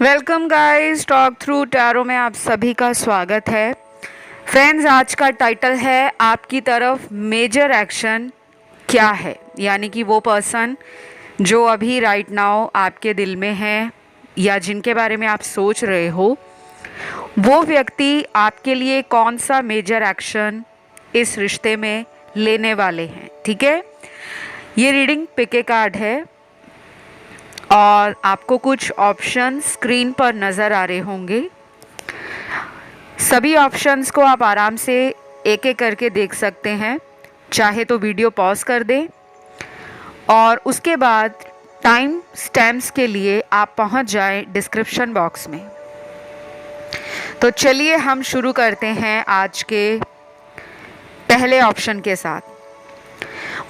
Welcome guys, talk through tarot में आप सभी का स्वागत है। फ्रेंड्स, आज का टाइटल है आपकी तरफ मेजर एक्शन क्या है, यानी कि वो पर्सन जो अभी राइट नाउ आपके दिल में है या जिनके बारे में आप सोच रहे हो, वो व्यक्ति आपके लिए कौन सा मेजर एक्शन इस रिश्ते में लेने वाले हैं। ठीक है, ये रीडिंग पिक ए कार्ड है और आपको कुछ ऑप्शन स्क्रीन पर नज़र आ रहे होंगे। सभी ऑप्शंस को आप आराम से एक एक करके देख सकते हैं। चाहे तो वीडियो पॉज कर दें और उसके बाद टाइम स्टैम्प्स के लिए आप पहुंच जाएं डिस्क्रिप्शन बॉक्स में। तो चलिए हम शुरू करते हैं आज के पहले ऑप्शन के साथ।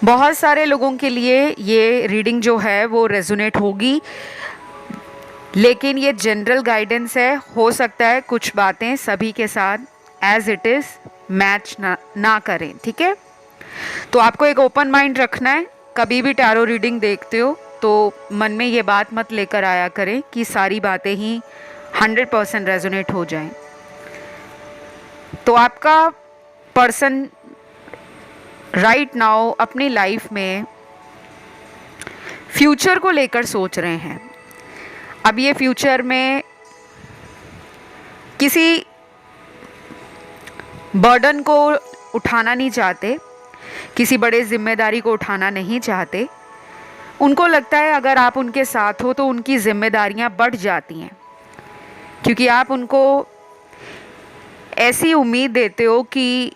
बहुत सारे लोगों के लिए ये रीडिंग जो है वो रेजोनेट होगी, लेकिन ये जनरल गाइडेंस है। हो सकता है कुछ बातें सभी के साथ एज इट इज़ मैच ना करें। ठीक है, तो आपको एक ओपन माइंड रखना है। कभी भी टैरो रीडिंग देखते हो तो मन में ये बात मत लेकर आया करें कि सारी बातें ही 100% रेजोनेट हो जाएं। तो आपका पर्सन राइट नाउ अपनी लाइफ में फ्यूचर को लेकर सोच रहे हैं। अब ये फ्यूचर में किसी बर्डन को उठाना नहीं चाहते, किसी बड़े जिम्मेदारी को उठाना नहीं चाहते। उनको लगता है अगर आप उनके साथ हो तो उनकी जिम्मेदारियां बढ़ जाती हैं, क्योंकि आप उनको ऐसी उम्मीद देते हो कि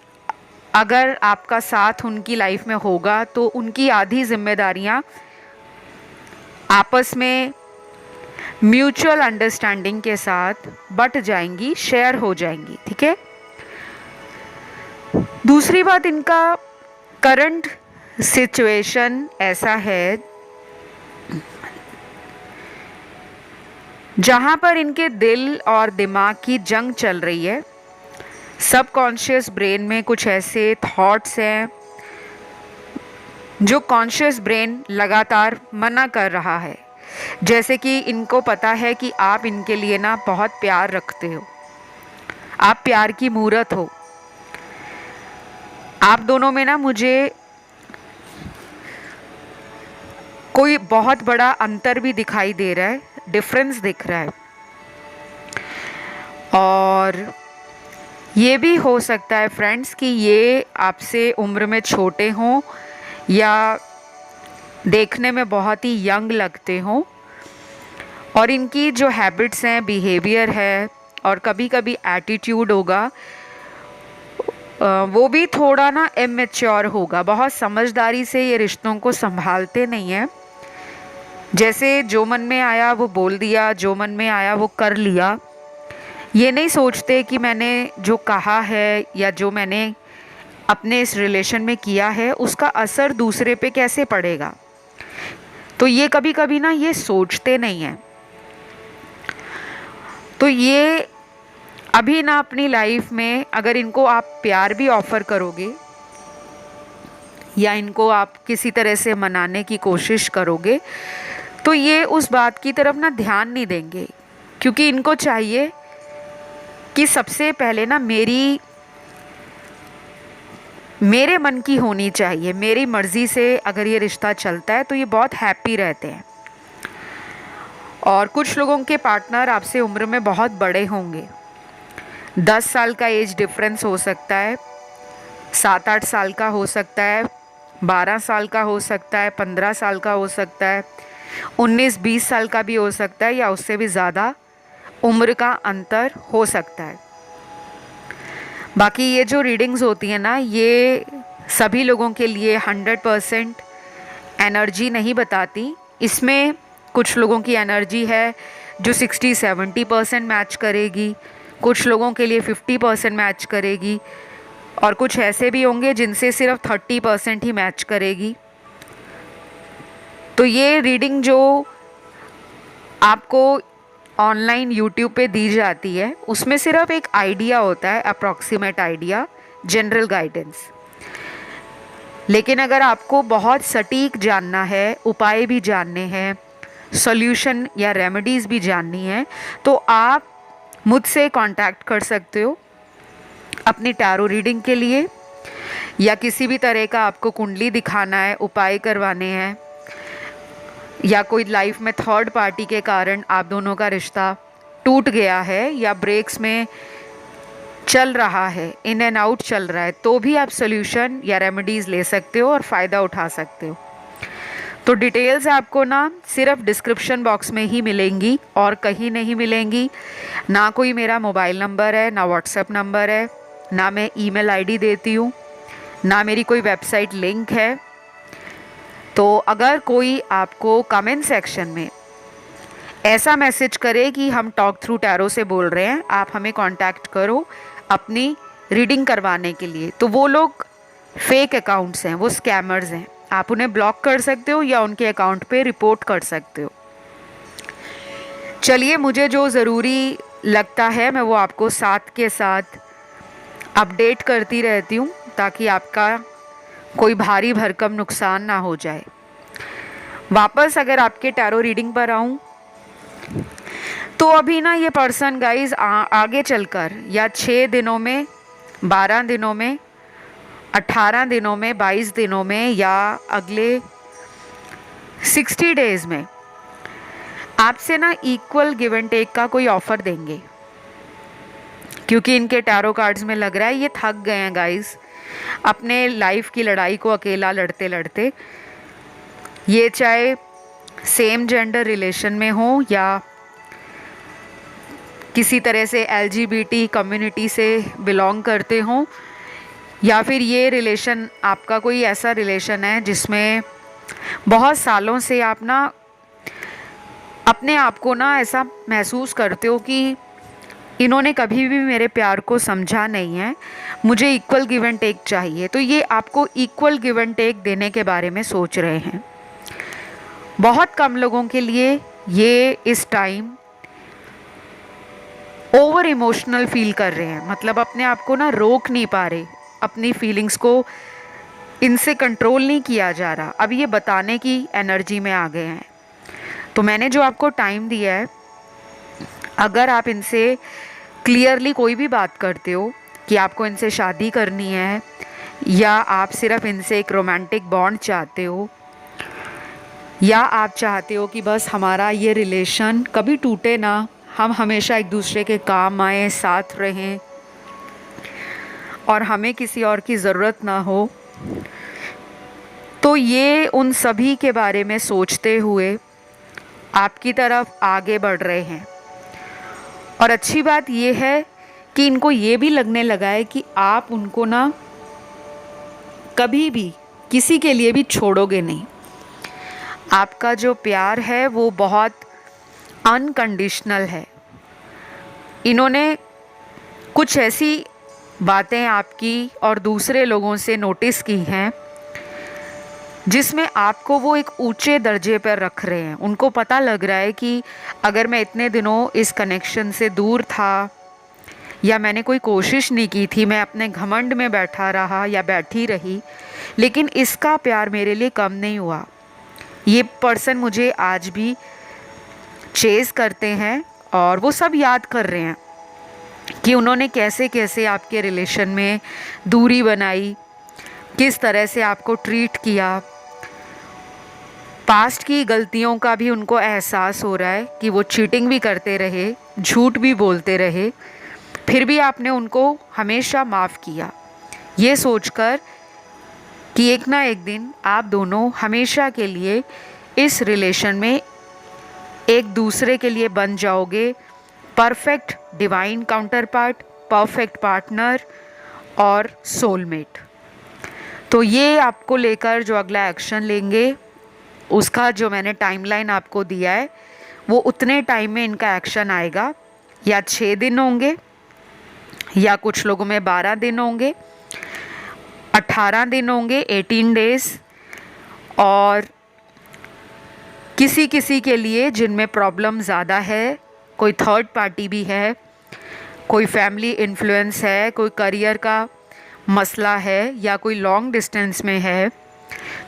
अगर आपका साथ उनकी लाइफ में होगा तो उनकी आधी जिम्मेदारियां आपस में म्यूचुअल अंडरस्टैंडिंग के साथ बट जाएंगी, शेयर हो जाएंगी। ठीक है, दूसरी बात, इनका करंट सिचुएशन ऐसा है जहां पर इनके दिल और दिमाग की जंग चल रही है। सबकॉन्शियस ब्रेन में कुछ ऐसे थॉट्स हैं जो कॉन्शियस ब्रेन लगातार मना कर रहा है। जैसे कि इनको पता है कि आप इनके लिए ना बहुत प्यार रखते हो, आप प्यार की मूरत हो। आप दोनों में ना मुझे कोई बहुत बड़ा अंतर भी दिखाई दे रहा है, डिफरेंस दिख रहा है। और ये भी हो सकता है फ्रेंड्स कि ये आपसे उम्र में छोटे हों या देखने में बहुत ही यंग लगते हों, और इनकी जो हैबिट्स हैं, बिहेवियर है और कभी कभी एटीट्यूड होगा, वो भी थोड़ा ना इमेच्योर होगा। बहुत समझदारी से ये रिश्तों को संभालते नहीं हैं। जैसे जो मन में आया वो बोल दिया, जो मन में आया वो कर लिया। ये नहीं सोचते कि मैंने जो कहा है या जो मैंने अपने इस रिलेशन में किया है उसका असर दूसरे पे कैसे पड़ेगा। तो ये कभी कभी ना ये सोचते नहीं हैं। तो ये अभी ना अपनी लाइफ में अगर इनको आप प्यार भी ऑफर करोगे या इनको आप किसी तरह से मनाने की कोशिश करोगे तो ये उस बात की तरफ ना ध्यान नहीं देंगे, क्योंकि इनको चाहिए कि सबसे पहले ना मेरे मन की होनी चाहिए, मेरी मर्ज़ी से अगर ये रिश्ता चलता है तो ये बहुत हैप्पी रहते हैं। और कुछ लोगों के पार्टनर आपसे उम्र में बहुत बड़े होंगे। 10 साल का एज डिफरेंस हो सकता है, 7-8 साल का हो सकता है, 12 साल का हो सकता है, 15 साल का हो सकता है, 19-20 साल का भी हो सकता है, या उससे भी ज़्यादा उम्र का अंतर हो सकता है। बाकी ये जो रीडिंग्स होती हैं ना, ये सभी लोगों के लिए 100% एनर्जी नहीं बताती। इसमें कुछ लोगों की एनर्जी है जो 60-70% मैच करेगी, कुछ लोगों के लिए 50% मैच करेगी, और कुछ ऐसे भी होंगे जिनसे सिर्फ 30% ही मैच करेगी। तो ये रीडिंग जो आपको ऑनलाइन यूट्यूब पे दी जाती है उसमें सिर्फ एक आइडिया होता है, अप्रॉक्सीमेट आइडिया, जनरल गाइडेंस। लेकिन अगर आपको बहुत सटीक जानना है, उपाय भी जानने हैं, सॉल्यूशन या रेमेडीज़ भी जाननी है तो आप मुझसे कांटेक्ट कर सकते हो अपनी टैरो रीडिंग के लिए, या किसी भी तरह का आपको कुंडली दिखाना है, उपाय करवाने हैं, या कोई लाइफ में थर्ड पार्टी के कारण आप दोनों का रिश्ता टूट गया है या ब्रेक्स में चल रहा है, इन एंड आउट चल रहा है, तो भी आप सॉल्यूशन या रेमेडीज़ ले सकते हो और फ़ायदा उठा सकते हो। तो डिटेल्स आपको ना सिर्फ डिस्क्रिप्शन बॉक्स में ही मिलेंगी और कहीं नहीं मिलेंगी। ना कोई मेरा मोबाइल नंबर है, ना व्हाट्सएप नंबर है, ना मैं ईमेल आईडी देती हूँ, ना मेरी कोई वेबसाइट लिंक है। तो अगर कोई आपको कमेंट सेक्शन में ऐसा मैसेज करे कि हम टॉक थ्रू टैरो से बोल रहे हैं, आप हमें कांटेक्ट करो अपनी रीडिंग करवाने के लिए, तो वो लोग फेक अकाउंट्स हैं, वो स्कैमर्स हैं। आप उन्हें ब्लॉक कर सकते हो या उनके अकाउंट पे रिपोर्ट कर सकते हो। चलिए, मुझे जो ज़रूरी लगता है मैं वो आपको साथ के साथ अपडेट करती रहती हूँ ताकि आपका कोई भारी भरकम नुकसान ना हो जाए। वापस अगर आपके टैरो रीडिंग पर आऊँ तो अभी ना ये पर्सन गाइज आगे चलकर या 6 दिनों में, 12 दिनों में, 18 दिनों में, 22 दिनों में या अगले 60 डेज़ में आपसे ना इक्वल गिव एंड टेक का कोई ऑफ़र देंगे, क्योंकि इनके टैरो कार्ड्स में लग रहा है ये थक गए हैं गाइज अपने लाइफ की लड़ाई को अकेला लड़ते लड़ते। ये चाहे सेम जेंडर रिलेशन में हो या किसी तरह से LGBT कम्युनिटी से बिलोंग करते हों, या फिर ये रिलेशन आपका कोई ऐसा रिलेशन है जिसमें बहुत सालों से आप ना अपने आप को ना ऐसा महसूस करते हो कि इन्होंने कभी भी मेरे प्यार को समझा नहीं है, मुझे इक्वल गिव एंड टेक चाहिए। तो ये आपको इक्वल गिव एंड टेक देने के बारे में सोच रहे हैं। बहुत कम लोगों के लिए ये इस टाइम ओवर इमोशनल फील कर रहे हैं, मतलब अपने आप को ना रोक नहीं पा रहे, अपनी फीलिंग्स को इनसे कंट्रोल नहीं किया जा रहा, अब ये बताने की एनर्जी में आ गए हैं। तो मैंने जो आपको टाइम दिया है, अगर आप इनसे क्लियरली कोई भी बात करते हो कि आपको इनसे शादी करनी है या आप सिर्फ इनसे एक रोमांटिक बॉन्ड चाहते हो, या आप चाहते हो कि बस हमारा ये रिलेशन कभी टूटे ना, हम हमेशा एक दूसरे के काम आए, साथ रहें और हमें किसी और की ज़रूरत ना हो, तो ये उन सभी के बारे में सोचते हुए आपकी तरफ आगे बढ़ रहे हैं। और अच्छी बात ये है कि इनको ये भी लगने लगा है कि आप उनको ना कभी भी किसी के लिए भी छोड़ोगे नहीं। आपका जो प्यार है वो बहुत अनकंडीशनल है। इन्होंने कुछ ऐसी बातें आपकी और दूसरे लोगों से नोटिस की हैं जिसमें आपको वो एक ऊंचे दर्जे पर रख रहे हैं। उनको पता लग रहा है कि अगर मैं इतने दिनों इस कनेक्शन से दूर था या मैंने कोई कोशिश नहीं की थी, मैं अपने घमंड में बैठा रहा या बैठी रही, लेकिन इसका प्यार मेरे लिए कम नहीं हुआ। ये पर्सन मुझे आज भी चेज़ करते हैं और वो सब याद कर रहे हैं कि उन्होंने कैसे कैसे आपके रिलेशन में दूरी बनाई, किस तरह से आपको ट्रीट किया। पास्ट की गलतियों का भी उनको एहसास हो रहा है कि वो चीटिंग भी करते रहे, झूठ भी बोलते रहे, फिर भी आपने उनको हमेशा माफ़ किया, ये सोचकर कि एक ना एक दिन आप दोनों हमेशा के लिए इस रिलेशन में एक दूसरे के लिए बन जाओगे perfect divine counter part, perfect partner और सोलमेट। तो ये आपको लेकर जो अगला एक्शन लेंगे, उसका जो मैंने टाइमलाइन आपको दिया है वो उतने टाइम में इनका एक्शन आएगा। या 6 दिन होंगे, या कुछ लोगों में 12 दिन होंगे, 18 दिन होंगे, 18 डेज़, और किसी किसी के लिए जिनमें प्रॉब्लम ज़्यादा है, कोई थर्ड पार्टी भी है, कोई फैमिली इन्फ्लुएंस है, कोई करियर का मसला है, या कोई लॉन्ग डिस्टेंस में है,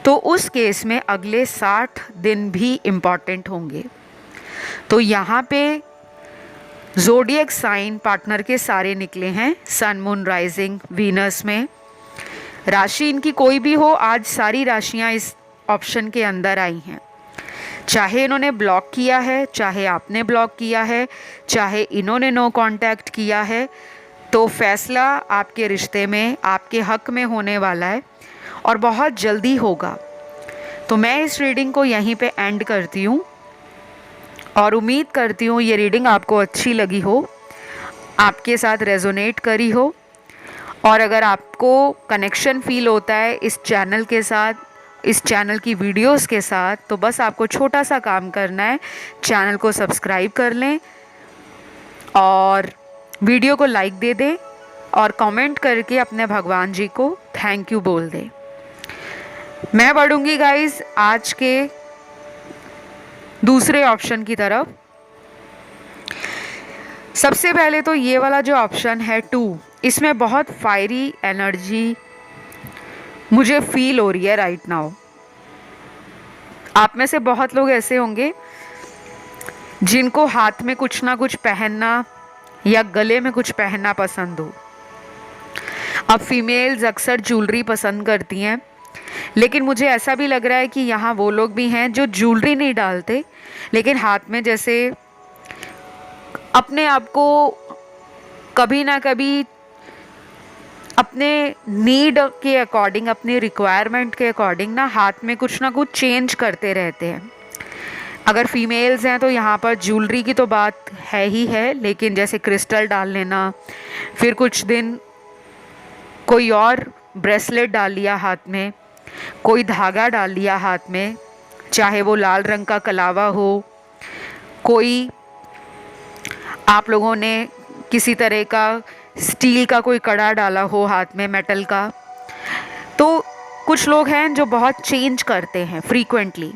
तो उस केस में अगले 60 दिन भी इम्पॉर्टेंट होंगे। तो यहाँ पे ज़ोडिएक साइन पार्टनर के सारे निकले हैं, सन, मून, राइजिंग, वीनस में। राशि इनकी कोई भी हो, आज सारी राशियाँ इस ऑप्शन के अंदर आई हैं। चाहे इन्होंने ब्लॉक किया है, चाहे आपने ब्लॉक किया है, चाहे इन्होंने नो कांटेक्ट किया है, तो फैसला आपके रिश्ते में आपके हक में होने वाला है और बहुत जल्दी होगा। तो मैं इस रीडिंग को यहीं पे एंड करती हूँ और उम्मीद करती हूँ ये रीडिंग आपको अच्छी लगी हो, आपके साथ रेजोनेट करी हो। और अगर आपको कनेक्शन फील होता है इस चैनल के साथ, इस चैनल की वीडियोस के साथ, तो बस आपको छोटा सा काम करना है, चैनल को सब्सक्राइब कर लें और वीडियो को लाइक दे दें और कमेंट करके अपने भगवान जी को थैंक यू बोल दें। मैं बढ़ूंगी गाइस आज के दूसरे ऑप्शन की तरफ। सबसे पहले तो ये वाला जो ऑप्शन है 2, इसमें बहुत फायरी एनर्जी मुझे फील हो रही है राइट नाउ। आप में से बहुत लोग ऐसे होंगे जिनको हाथ में कुछ ना कुछ पहनना या गले में कुछ पहनना पसंद हो। अब फीमेल्स अक्सर ज्वेलरी पसंद करती हैं, लेकिन मुझे ऐसा भी लग रहा है कि यहाँ वो लोग भी हैं जो ज्वेलरी नहीं डालते, लेकिन हाथ में जैसे अपने आप को कभी ना कभी अपने नीड के अकॉर्डिंग, अपने रिक्वायरमेंट के अकॉर्डिंग ना हाथ में कुछ ना कुछ चेंज करते रहते हैं। अगर फीमेल्स हैं तो यहाँ पर ज्वेलरी की तो बात है ही है, लेकिन जैसे क्रिस्टल डाल लेना, फिर कुछ दिन कोई और ब्रेसलेट डाल लिया हाथ में, कोई धागा डाल लिया हाथ में, चाहे वो लाल रंग का कलावा हो, कोई आप लोगों ने किसी तरह का स्टील का कोई कड़ा डाला हो हाथ में, मेटल का। तो कुछ लोग हैं जो बहुत चेंज करते हैं फ्रीक्वेंटली।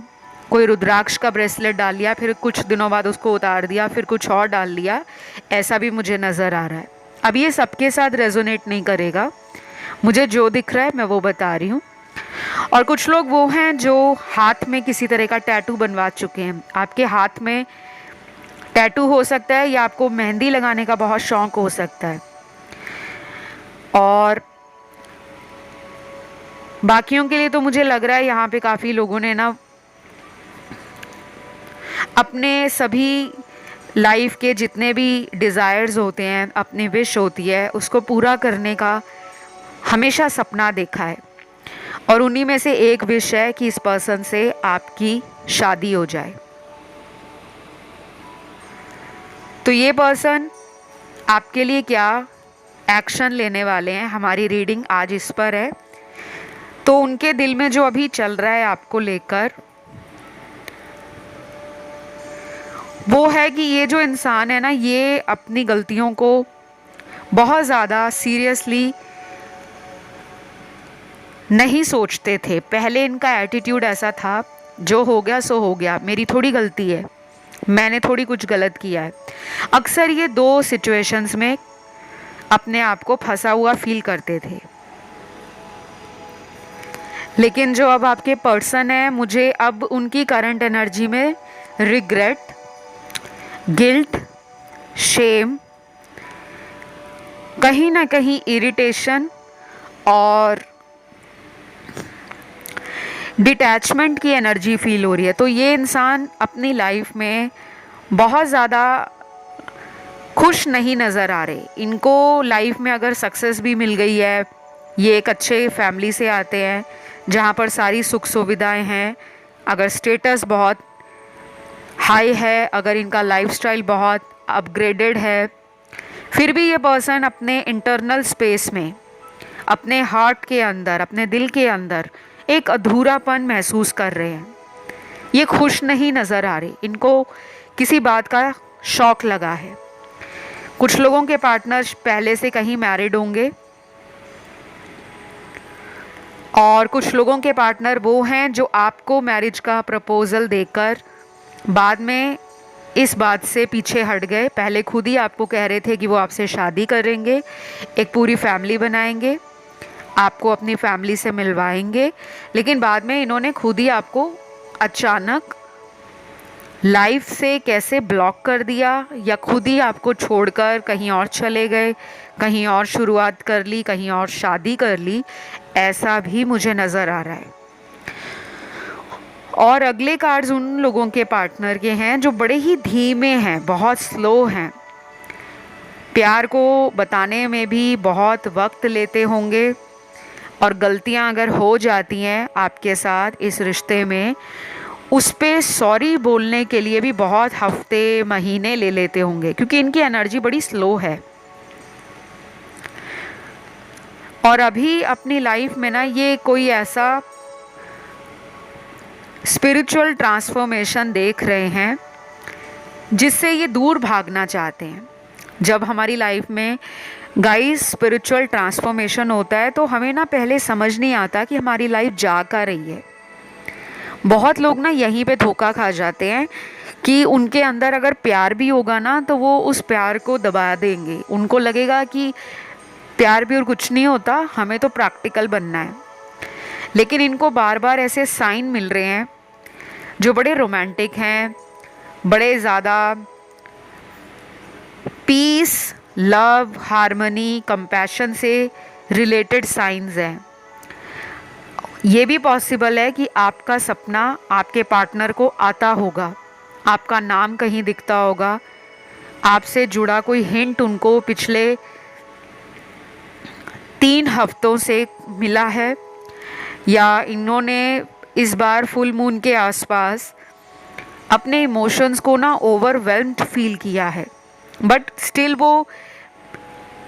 कोई रुद्राक्ष का ब्रेसलेट डाल लिया, फिर कुछ दिनों बाद उसको उतार दिया, फिर कुछ और डाल लिया, ऐसा भी मुझे नज़र आ रहा है। अब ये सबके साथ रेजोनेट नहीं करेगा, मुझे जो दिख रहा है मैं वो बता रही हूँ। और कुछ लोग वो हैं जो हाथ में किसी तरह का टैटू बनवा चुके हैं। आपके हाथ में टैटू हो सकता है या आपको मेहंदी लगाने का बहुत शौक हो सकता है। और बाकियों के लिए तो मुझे लग रहा है यहाँ पे काफ़ी लोगों ने ना अपने सभी लाइफ के जितने भी डिज़ायर्स होते हैं, अपनी विश होती है, उसको पूरा करने का हमेशा सपना देखा है। और उन्हीं में से एक विश है कि इस पर्सन से आपकी शादी हो जाए। तो ये पर्सन आपके लिए क्या एक्शन लेने वाले हैं, हमारी रीडिंग आज इस पर है। तो उनके दिल में जो अभी चल रहा है आपको लेकर, वो है कि ये जो इंसान है ना, ये अपनी गलतियों को बहुत ज़्यादा सीरियसली नहीं सोचते थे। पहले इनका एटीट्यूड ऐसा था, जो हो गया सो हो गया, मेरी थोड़ी गलती है, मैंने थोड़ी कुछ गलत किया है। अक्सर ये 2 सिचुएशंस में अपने आप को फंसा हुआ फील करते थे। लेकिन जो अब आपके पर्सन है, मुझे अब उनकी करंट एनर्जी में रिग्रेट, गिल्ट, शेम, कहीं ना कहीं इरिटेशन और डिटैचमेंट की एनर्जी फील हो रही है। तो ये इंसान अपनी लाइफ में बहुत ज़्यादा खुश नहीं नज़र आ रहे। इनको लाइफ में अगर सक्सेस भी मिल गई है, ये एक अच्छे फैमिली से आते हैं जहाँ पर सारी सुख सुविधाएं हैं, अगर स्टेटस बहुत हाई है, अगर इनका लाइफस्टाइल बहुत अपग्रेडेड है, फिर भी ये पर्सन अपने इंटरनल स्पेस में, अपने हार्ट के अंदर, अपने दिल के अंदर एक अधूरापन महसूस कर रहे हैं। ये खुश नहीं नज़र आ रहे, इनको किसी बात का शौक लगा है। कुछ लोगों के पार्टनर्स पहले से कहीं मैरिड होंगे और कुछ लोगों के पार्टनर वो हैं जो आपको मैरिज का प्रपोजल देकर बाद में इस बात से पीछे हट गए। पहले खुद ही आपको कह रहे थे कि वो आपसे शादी करेंगे, एक पूरी फैमिली बनाएंगे, आपको अपनी फैमिली से मिलवाएंगे, लेकिन बाद में इन्होंने खुद ही आपको अचानक लाइफ से कैसे ब्लॉक कर दिया, या खुद ही आपको छोड़कर कहीं और चले गए, कहीं और शुरुआत कर ली, कहीं और शादी कर ली, ऐसा भी मुझे नज़र आ रहा है। और अगले कार्ड्स उन लोगों के पार्टनर के हैं जो बड़े ही धीमे हैं, बहुत स्लो हैं, प्यार को बताने में भी बहुत वक्त लेते होंगे, और गलतियां अगर हो जाती हैं आपके साथ इस रिश्ते में, उस पे सॉरी बोलने के लिए भी बहुत हफ्ते महीने ले लेते होंगे, क्योंकि इनकी एनर्जी बड़ी स्लो है। और अभी अपनी लाइफ में ना ये कोई ऐसा स्पिरिचुअल ट्रांसफॉर्मेशन देख रहे हैं जिससे ये दूर भागना चाहते हैं। जब हमारी लाइफ में गाइस स्पिरिचुअल ट्रांसफॉर्मेशन होता है तो हमें ना पहले समझ नहीं आता कि हमारी लाइफ जा क्या रही है। बहुत लोग ना यहीं पे धोखा खा जाते हैं कि उनके अंदर अगर प्यार भी होगा ना तो वो उस प्यार को दबा देंगे। उनको लगेगा कि प्यार भी और कुछ नहीं होता, हमें तो प्रैक्टिकल बनना है। लेकिन इनको बार बार ऐसे साइन मिल रहे हैं जो बड़े रोमांटिक हैं, बड़े ज़्यादा पीस, लव, हार्मनी, कंपैशन से रिलेटेड साइंस हैं। ये भी पॉसिबल है कि आपका सपना आपके पार्टनर को आता होगा, आपका नाम कहीं दिखता होगा, आपसे जुड़ा कोई हिंट उनको पिछले 3 हफ्तों से मिला है, या इन्होंने इस बार फुल मून के आसपास अपने इमोशंस को ना ओवरवेल्म्ड फील किया है, बट स्टिल वो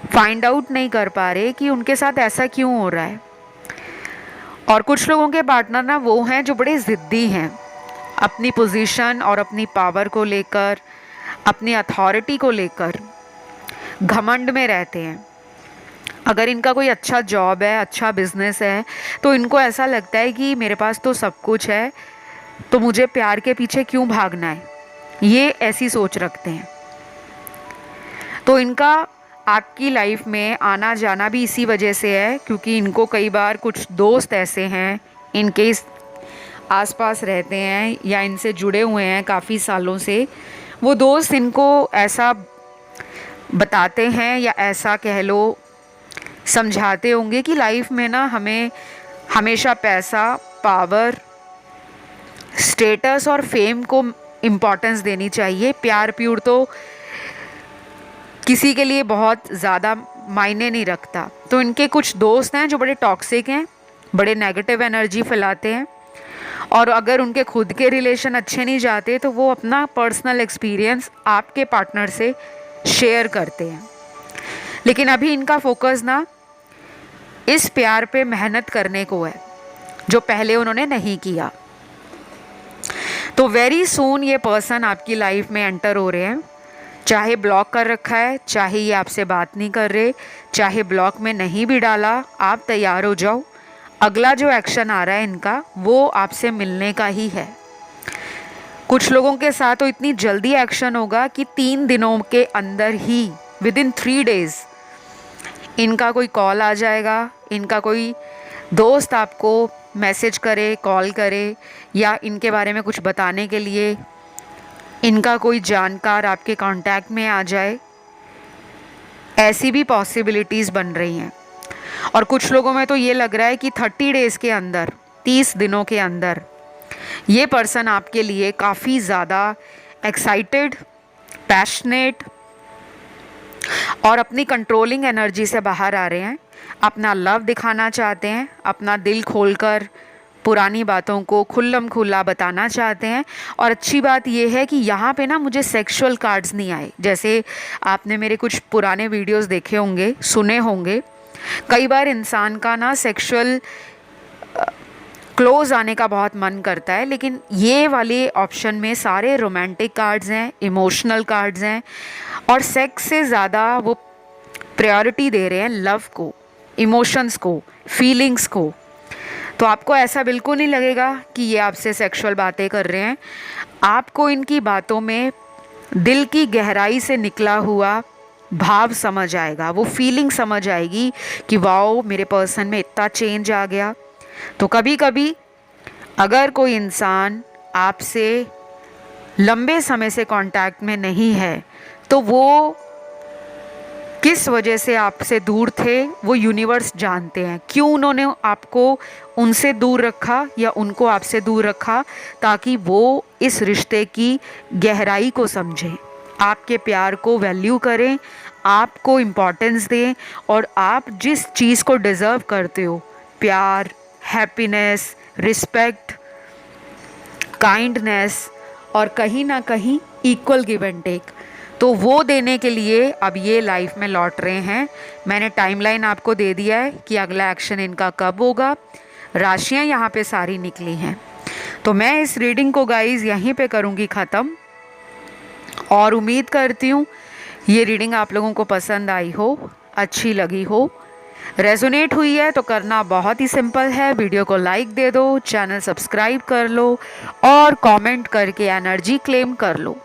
फाइंड आउट नहीं कर पा रहे कि उनके साथ ऐसा क्यों हो रहा है। और कुछ लोगों के पार्टनर ना वो हैं जो बड़े ज़िद्दी हैं, अपनी पोजीशन और अपनी पावर को लेकर, अपनी अथॉरिटी को लेकर घमंड में रहते हैं। अगर इनका कोई अच्छा जॉब है, अच्छा बिजनेस है, तो इनको ऐसा लगता है कि मेरे पास तो सब कुछ है, तो मुझे प्यार के पीछे क्यों भागना है। ये ऐसी सोच रखते हैं। तो इनका आपकी लाइफ में आना जाना भी इसी वजह से है, क्योंकि इनको कई बार कुछ दोस्त ऐसे हैं, इनके आसपास रहते हैं या इनसे जुड़े हुए हैं काफ़ी सालों से, वो दोस्त इनको ऐसा बताते हैं या ऐसा कह लो समझाते होंगे कि लाइफ में ना हमें हमेशा पैसा, पावर, स्टेटस और फेम को इम्पोर्टेंस देनी चाहिए। प्यार प्यूर तो किसी के लिए बहुत ज़्यादा मायने नहीं रखता। तो इनके कुछ दोस्त हैं जो बड़े टॉक्सिक हैं, बड़े नेगेटिव एनर्जी फैलाते हैं, और अगर उनके खुद के रिलेशन अच्छे नहीं जाते तो वो अपना पर्सनल एक्सपीरियंस आपके पार्टनर से शेयर करते हैं। लेकिन अभी इनका फोकस ना इस प्यार पे मेहनत करने को है जो पहले उन्होंने नहीं किया। तो वेरी सून ये पर्सन आपकी लाइफ में एंटर हो रहे हैं, चाहे ब्लॉक कर रखा है, चाहे ये आपसे बात नहीं कर रहे, चाहे ब्लॉक में नहीं भी डाला, आप तैयार हो जाओ। अगला जो एक्शन आ रहा है इनका वो आपसे मिलने का ही है। कुछ लोगों के साथ तो इतनी जल्दी एक्शन होगा कि 3 दिनों के अंदर ही, विद इन 3 डेज, इनका कोई कॉल आ जाएगा, इनका कोई दोस्त आपको मैसेज करे, कॉल करे, या इनके बारे में कुछ बताने के लिए इनका कोई जानकार आपके कांटेक्ट में आ जाए। ऐसी भी पॉसिबिलिटीज़ बन रही हैं। और कुछ लोगों में तो ये लग रहा है कि 30 डेज़ के अंदर, 30 दिनों के अंदर ये पर्सन आपके लिए काफ़ी ज़्यादा एक्साइटेड, पैशनेट और अपनी कंट्रोलिंग एनर्जी से बाहर आ रहे हैं। अपना लव दिखाना चाहते हैं, अपना दिल खोलकर पुरानी बातों को खुल्लम खुल्ला बताना चाहते हैं। और अच्छी बात यह है कि यहाँ पे ना मुझे सेक्सुअल कार्ड्स नहीं आए। जैसे आपने मेरे कुछ पुराने वीडियोस देखे होंगे, सुने होंगे, कई बार इंसान का ना सेक्सुअल क्लोज आने का बहुत मन करता है, लेकिन ये वाले ऑप्शन में सारे रोमांटिक कार्ड्स हैं, इमोशनल कार्ड्स हैं, और सेक्स से ज़्यादा वो प्रायोरिटी दे रहे हैं लव को, इमोशंस को, फीलिंग्स को। तो आपको ऐसा बिल्कुल नहीं लगेगा कि ये आपसे सेक्सुअल बातें कर रहे हैं। आपको इनकी बातों में दिल की गहराई से निकला हुआ भाव समझ आएगा, वो फीलिंग समझ आएगी कि वाओ मेरे पर्सन में इतना चेंज आ गया। तो कभी कभी अगर कोई इंसान आपसे लंबे समय से कांटेक्ट में नहीं है तो वो किस वजह से आपसे दूर थे वो यूनिवर्स जानते हैं, क्यों उन्होंने आपको उनसे दूर रखा या उनको आपसे दूर रखा, ताकि वो इस रिश्ते की गहराई को समझें, आपके प्यार को वैल्यू करें, आपको इम्पोर्टेंस दें और आप जिस चीज़ को डिज़र्व करते हो, प्यार, हैप्पीनेस, रिस्पेक्ट, काइंडनेस और कहीं ना कहीं इक्वल गिव एंड टेक, तो वो देने के लिए अब ये लाइफ में लौट रहे हैं। मैंने टाइमलाइन आपको दे दिया है कि अगला एक्शन इनका कब होगा। राशियां यहाँ पे सारी निकली हैं। तो मैं इस रीडिंग को गाइज यहीं पे करूँगी ख़त्म और उम्मीद करती हूँ ये रीडिंग आप लोगों को पसंद आई हो, अच्छी लगी हो, रेजोनेट हुई है तो करना बहुत ही सिंपल है, वीडियो को लाइक दे दो, चैनल सब्सक्राइब कर लो और कमेंट करके एनर्जी क्लेम कर लो।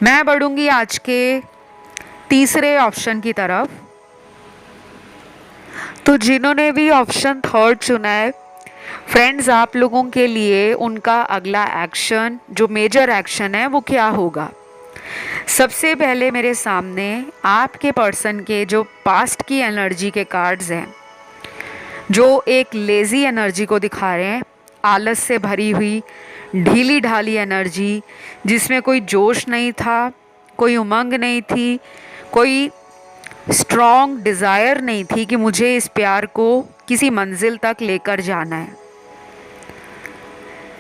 मैं बढ़ूंगी आज के तीसरे ऑप्शन की तरफ। तो जिन्होंने भी ऑप्शन थर्ड चुना है फ्रेंड्स, आप लोगों के लिए उनका अगला एक्शन, जो मेजर एक्शन है, वो क्या होगा। सबसे पहले मेरे सामने आपके पर्सन के जो पास्ट की एनर्जी के कार्ड्स हैं, जो एक लेज़ी एनर्जी को दिखा रहे हैं, आलस से भरी हुई ढीली ढाली एनर्जी, जिसमें कोई जोश नहीं था, कोई उमंग नहीं थी, कोई स्ट्रॉन्ग डिज़ायर नहीं थी कि मुझे इस प्यार को किसी मंजिल तक लेकर जाना है।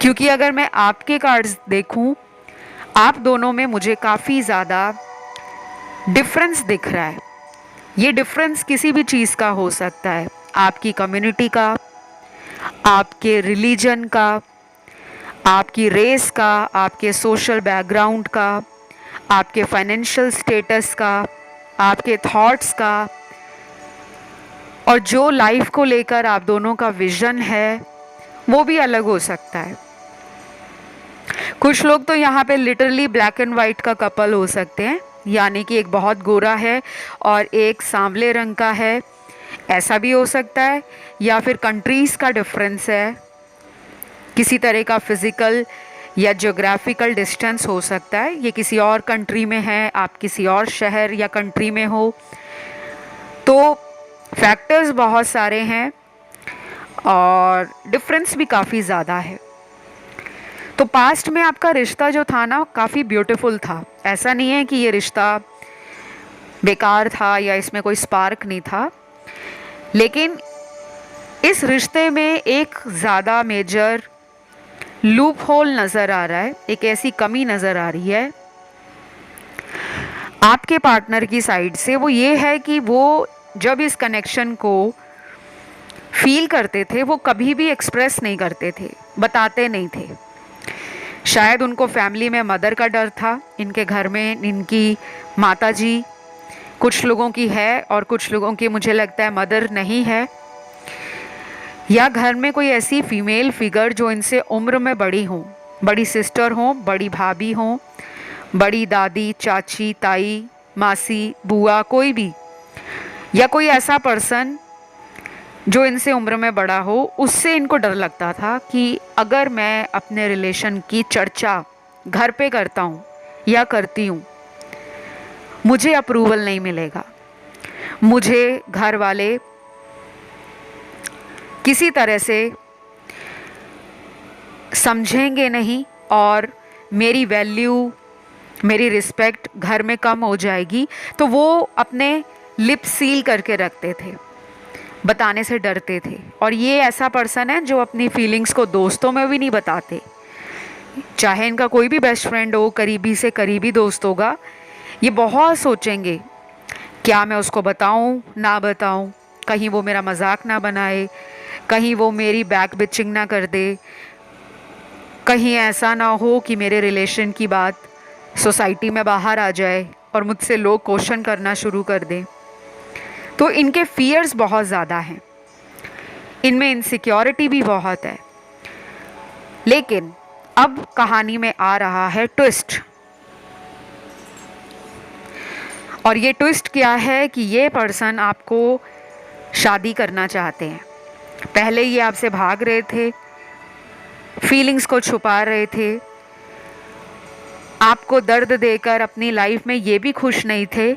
क्योंकि अगर मैं आपके कार्ड्स देखूं, आप दोनों में मुझे काफ़ी ज़्यादा डिफरेंस दिख रहा है। ये डिफरेंस किसी भी चीज़ का हो सकता है, आपकी कम्युनिटी का, आपके रिलीजन का, आपकी रेस का, आपके सोशल बैकग्राउंड का, आपके फाइनेंशियल स्टेटस का, आपके थॉट्स का, और जो लाइफ को लेकर आप दोनों का विजन है वो भी अलग हो सकता है। कुछ लोग तो यहाँ पे लिटरली ब्लैक एंड वाइट का कपल हो सकते हैं, यानी कि एक बहुत गोरा है और एक सांवले रंग का है, ऐसा भी हो सकता है। या फिर कंट्रीज़ का डिफरेंस है, किसी तरह का फिज़िकल या ज्योग्राफिकल डिस्टेंस हो सकता है, ये किसी और कंट्री में है, आप किसी और शहर या कंट्री में हो। तो फैक्टर्स बहुत सारे हैं और डिफरेंस भी काफ़ी ज़्यादा है। तो पास्ट में आपका रिश्ता जो था ना, काफ़ी ब्यूटीफुल था। ऐसा नहीं है कि ये रिश्ता बेकार था या इसमें कोई स्पार्क नहीं था, लेकिन इस रिश्ते में एक ज़्यादा मेजर लूप होल नज़र आ रहा है, एक ऐसी कमी नज़र आ रही है आपके पार्टनर की साइड से। वो ये है कि वो जब इस कनेक्शन को फील करते थे वो कभी भी एक्सप्रेस नहीं करते थे, बताते नहीं थे। शायद उनको फैमिली में मदर का डर था, इनके घर में इनकी माताजी कुछ लोगों की है और कुछ लोगों की मुझे लगता है मदर नहीं है, या घर में कोई ऐसी फीमेल फिगर जो इनसे उम्र में बड़ी हों, बड़ी सिस्टर हों, बड़ी भाभी हों, बड़ी दादी, चाची, ताई, मासी, बुआ, कोई भी, या कोई ऐसा पर्सन जो इनसे उम्र में बड़ा हो। उससे इनको डर लगता था कि अगर मैं अपने रिलेशन की चर्चा घर पे करता हूँ या करती हूँ, मुझे अप्रूवल नहीं मिलेगा, मुझे घर वाले किसी तरह से समझेंगे नहीं और मेरी वैल्यू, मेरी रिस्पेक्ट घर में कम हो जाएगी। तो वो अपने लिप सील करके रखते थे, बताने से डरते थे। और ये ऐसा पर्सन है जो अपनी फीलिंग्स को दोस्तों में भी नहीं बताते, चाहे इनका कोई भी बेस्ट फ्रेंड हो, करीबी से करीबी दोस्त होगा, ये बहुत सोचेंगे क्या मैं उसको बताऊं ना बताऊं, कहीं वो मेरा मजाक ना बनाए, कहीं वो मेरी बैक बिचिंग ना कर दे, कहीं ऐसा ना हो कि मेरे रिलेशन की बात सोसाइटी में बाहर आ जाए और मुझसे लोग क्वेश्चन करना शुरू कर दें। तो इनके फियर्स बहुत ज़्यादा हैं, इनमें इनसिक्योरिटी भी बहुत है। लेकिन अब कहानी में आ रहा है ट्विस्ट। और ये ट्विस्ट क्या है कि ये पर्सन आपको शादी करना चाहते हैं। पहले ये आपसे भाग रहे थे, फीलिंग्स को छुपा रहे थे, आपको दर्द देकर अपनी लाइफ में ये भी खुश नहीं थे।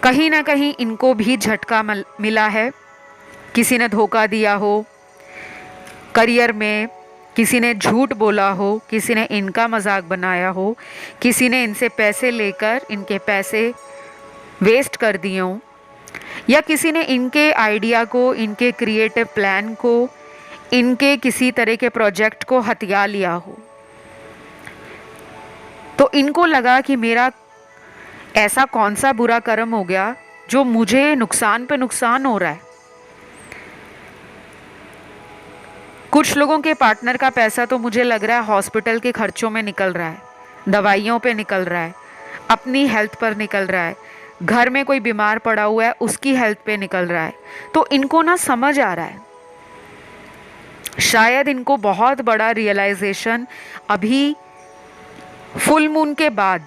कहीं ना कहीं इनको भी झटका मिला है, किसी ने धोखा दिया हो करियर में, किसी ने झूठ बोला हो, किसी ने इनका मजाक बनाया हो, किसी ने इनसे पैसे लेकर इनके पैसे वेस्ट कर दिए हों, या किसी ने इनके आइडिया को, इनके क्रिएटिव प्लान को, इनके किसी तरह के प्रोजेक्ट को हथिया लिया हो। तो इनको लगा कि मेरा ऐसा कौन सा बुरा कर्म हो गया जो मुझे नुकसान पे नुकसान हो रहा है। कुछ लोगों के पार्टनर का पैसा तो मुझे लग रहा है हॉस्पिटल के खर्चों में निकल रहा है, दवाइयों पे निकल रहा है, अपनी हेल्थ पर निकल रहा है, घर में कोई बीमार पड़ा हुआ है उसकी हेल्थ पे निकल रहा है। तो इनको ना समझ आ रहा है, शायद इनको बहुत बड़ा रियलाइजेशन अभी फुल मून के बाद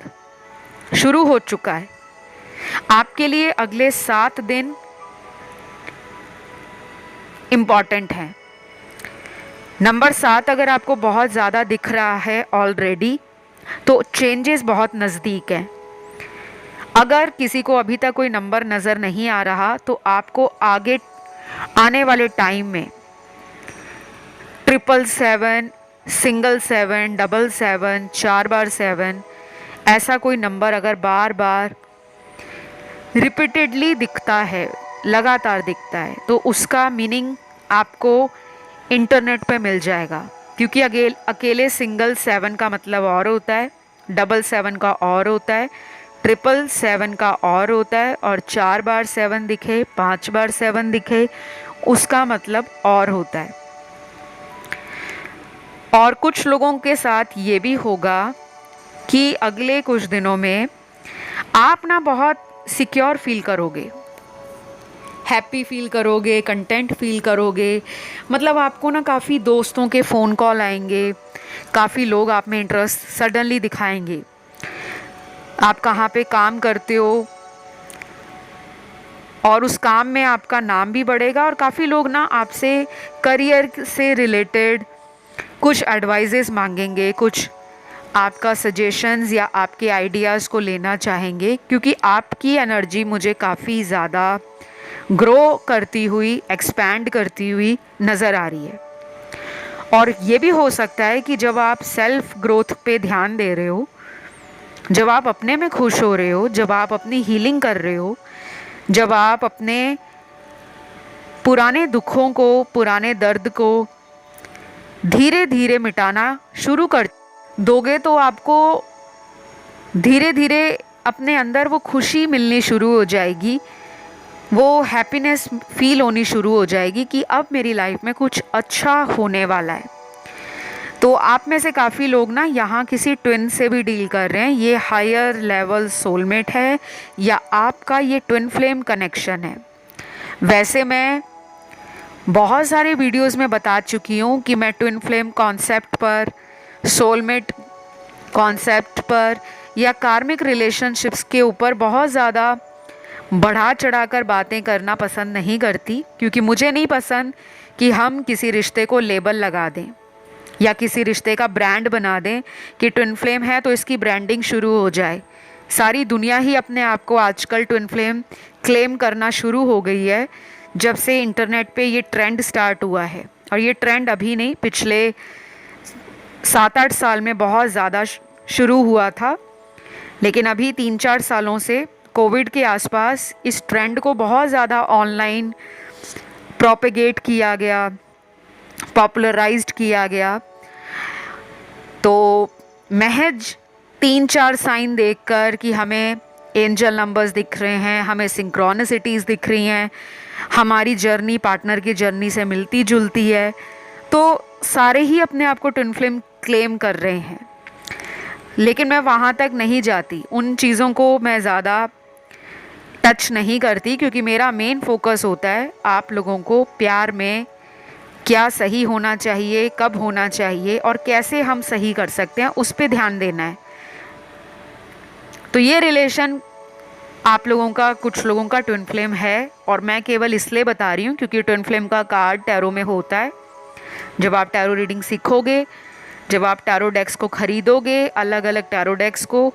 शुरू हो चुका है। आपके लिए अगले 7 दिन इम्पॉर्टेंट हैं। नंबर 7 अगर आपको बहुत ज़्यादा दिख रहा है ऑलरेडी, तो चेंजेस बहुत नज़दीक हैं। अगर किसी को अभी तक कोई नंबर नज़र नहीं आ रहा, तो आपको आगे आने वाले टाइम में 777, सिंगल 7, डबल 7, 4 बार 7, ऐसा कोई नंबर अगर बार बार रिपीटेडली दिखता है, लगातार दिखता है, तो उसका मीनिंग आपको इंटरनेट पे मिल जाएगा। क्योंकि अकेले सिंगल 7 का मतलब और होता है, डबल 7 का और होता है, 777 का और होता है, और 4 बार 7 दिखे, 5 बार 7 दिखे, उसका मतलब और होता है। और कुछ लोगों के साथ ये भी होगा कि अगले कुछ दिनों में आप ना बहुत सिक्योर फील करोगे, हैप्पी फील करोगे, कंटेंट फील करोगे। मतलब आपको ना काफ़ी दोस्तों के फ़ोन कॉल आएंगे, काफ़ी लोग आप में इंटरेस्ट सडनली दिखाएंगे। आप कहाँ पे काम करते हो और उस काम में आपका नाम भी बढ़ेगा, और काफ़ी लोग ना आपसे करियर से रिलेटेड कुछ एडवाइजेस मांगेंगे, कुछ आपका सजेशंस या आपके आइडियाज़ को लेना चाहेंगे, क्योंकि आपकी एनर्जी मुझे काफ़ी ज़्यादा ग्रो करती हुई, एक्सपैंड करती हुई नज़र आ रही है। और ये भी हो सकता है कि जब आप सेल्फ ग्रोथ पे ध्यान दे रहे हो, जब आप अपने में खुश हो रहे हो, जब आप अपनी हीलिंग कर रहे हो, जब आप अपने पुराने दुखों को, पुराने दर्द को धीरे धीरे मिटाना शुरू कर दोगे, तो आपको धीरे धीरे अपने अंदर वो खुशी मिलनी शुरू हो जाएगी, वो हैप्पीनेस फील होनी शुरू हो जाएगी कि अब मेरी लाइफ में कुछ अच्छा होने वाला है। तो आप में से काफ़ी लोग ना यहाँ किसी ट्विन से भी डील कर रहे हैं। ये हायर लेवल सोलमेट है या आपका ये ट्विन फ्लेम कनेक्शन है। वैसे मैं बहुत सारे वीडियोस में बता चुकी हूँ कि मैं ट्विन फ्लेम कॉन्सेप्ट पर, सोलमेट कॉन्सेप्ट पर या कार्मिक रिलेशनशिप्स के ऊपर बहुत ज़्यादा बढ़ा चढ़ाकर बातें करना पसंद नहीं करती, क्योंकि मुझे नहीं पसंद कि हम किसी रिश्ते को लेबल लगा दें या किसी रिश्ते का ब्रांड बना दें कि ट्विन फ्लेम है तो इसकी ब्रांडिंग शुरू हो जाए। सारी दुनिया ही अपने आप को आजकल ट्विन फ्लेम क्लेम करना शुरू हो गई है, जब से इंटरनेट पे ये ट्रेंड स्टार्ट हुआ है। और ये ट्रेंड अभी नहीं, पिछले 7-8 साल में बहुत ज़्यादा शुरू हुआ था, लेकिन अभी 3-4 सालों से कोविड के आसपास इस ट्रेंड को बहुत ज़्यादा ऑनलाइन प्रोपेगेट किया गया, पॉपुलराइज्ड किया गया। तो महज 3-4 साइन देखकर कि हमें एंजल नंबर्स दिख रहे हैं, हमें सिंक्रोनिसिटीज़ दिख रही हैं, हमारी जर्नी पार्टनर की जर्नी से मिलती जुलती है, तो सारे ही अपने आप को ट्विन फ्लेम क्लेम कर रहे हैं। लेकिन मैं वहाँ तक नहीं जाती, उन चीज़ों को मैं ज़्यादा टच नहीं करती, क्योंकि मेरा मेन फोकस होता है आप लोगों को प्यार में क्या सही होना चाहिए, कब होना चाहिए और कैसे हम सही कर सकते हैं, उस पर ध्यान देना है। तो ये रिलेशन आप लोगों का, कुछ लोगों का ट्विन फ्लेम है, और मैं केवल इसलिए बता रही हूँ क्योंकि ट्विन फ्लेम का कार्ड टैरो में होता है। जब आप टैरो रीडिंग सीखोगे, जब आप टैरो डेक्स को खरीदोगे, अलग अलग टैरो डेक्स को,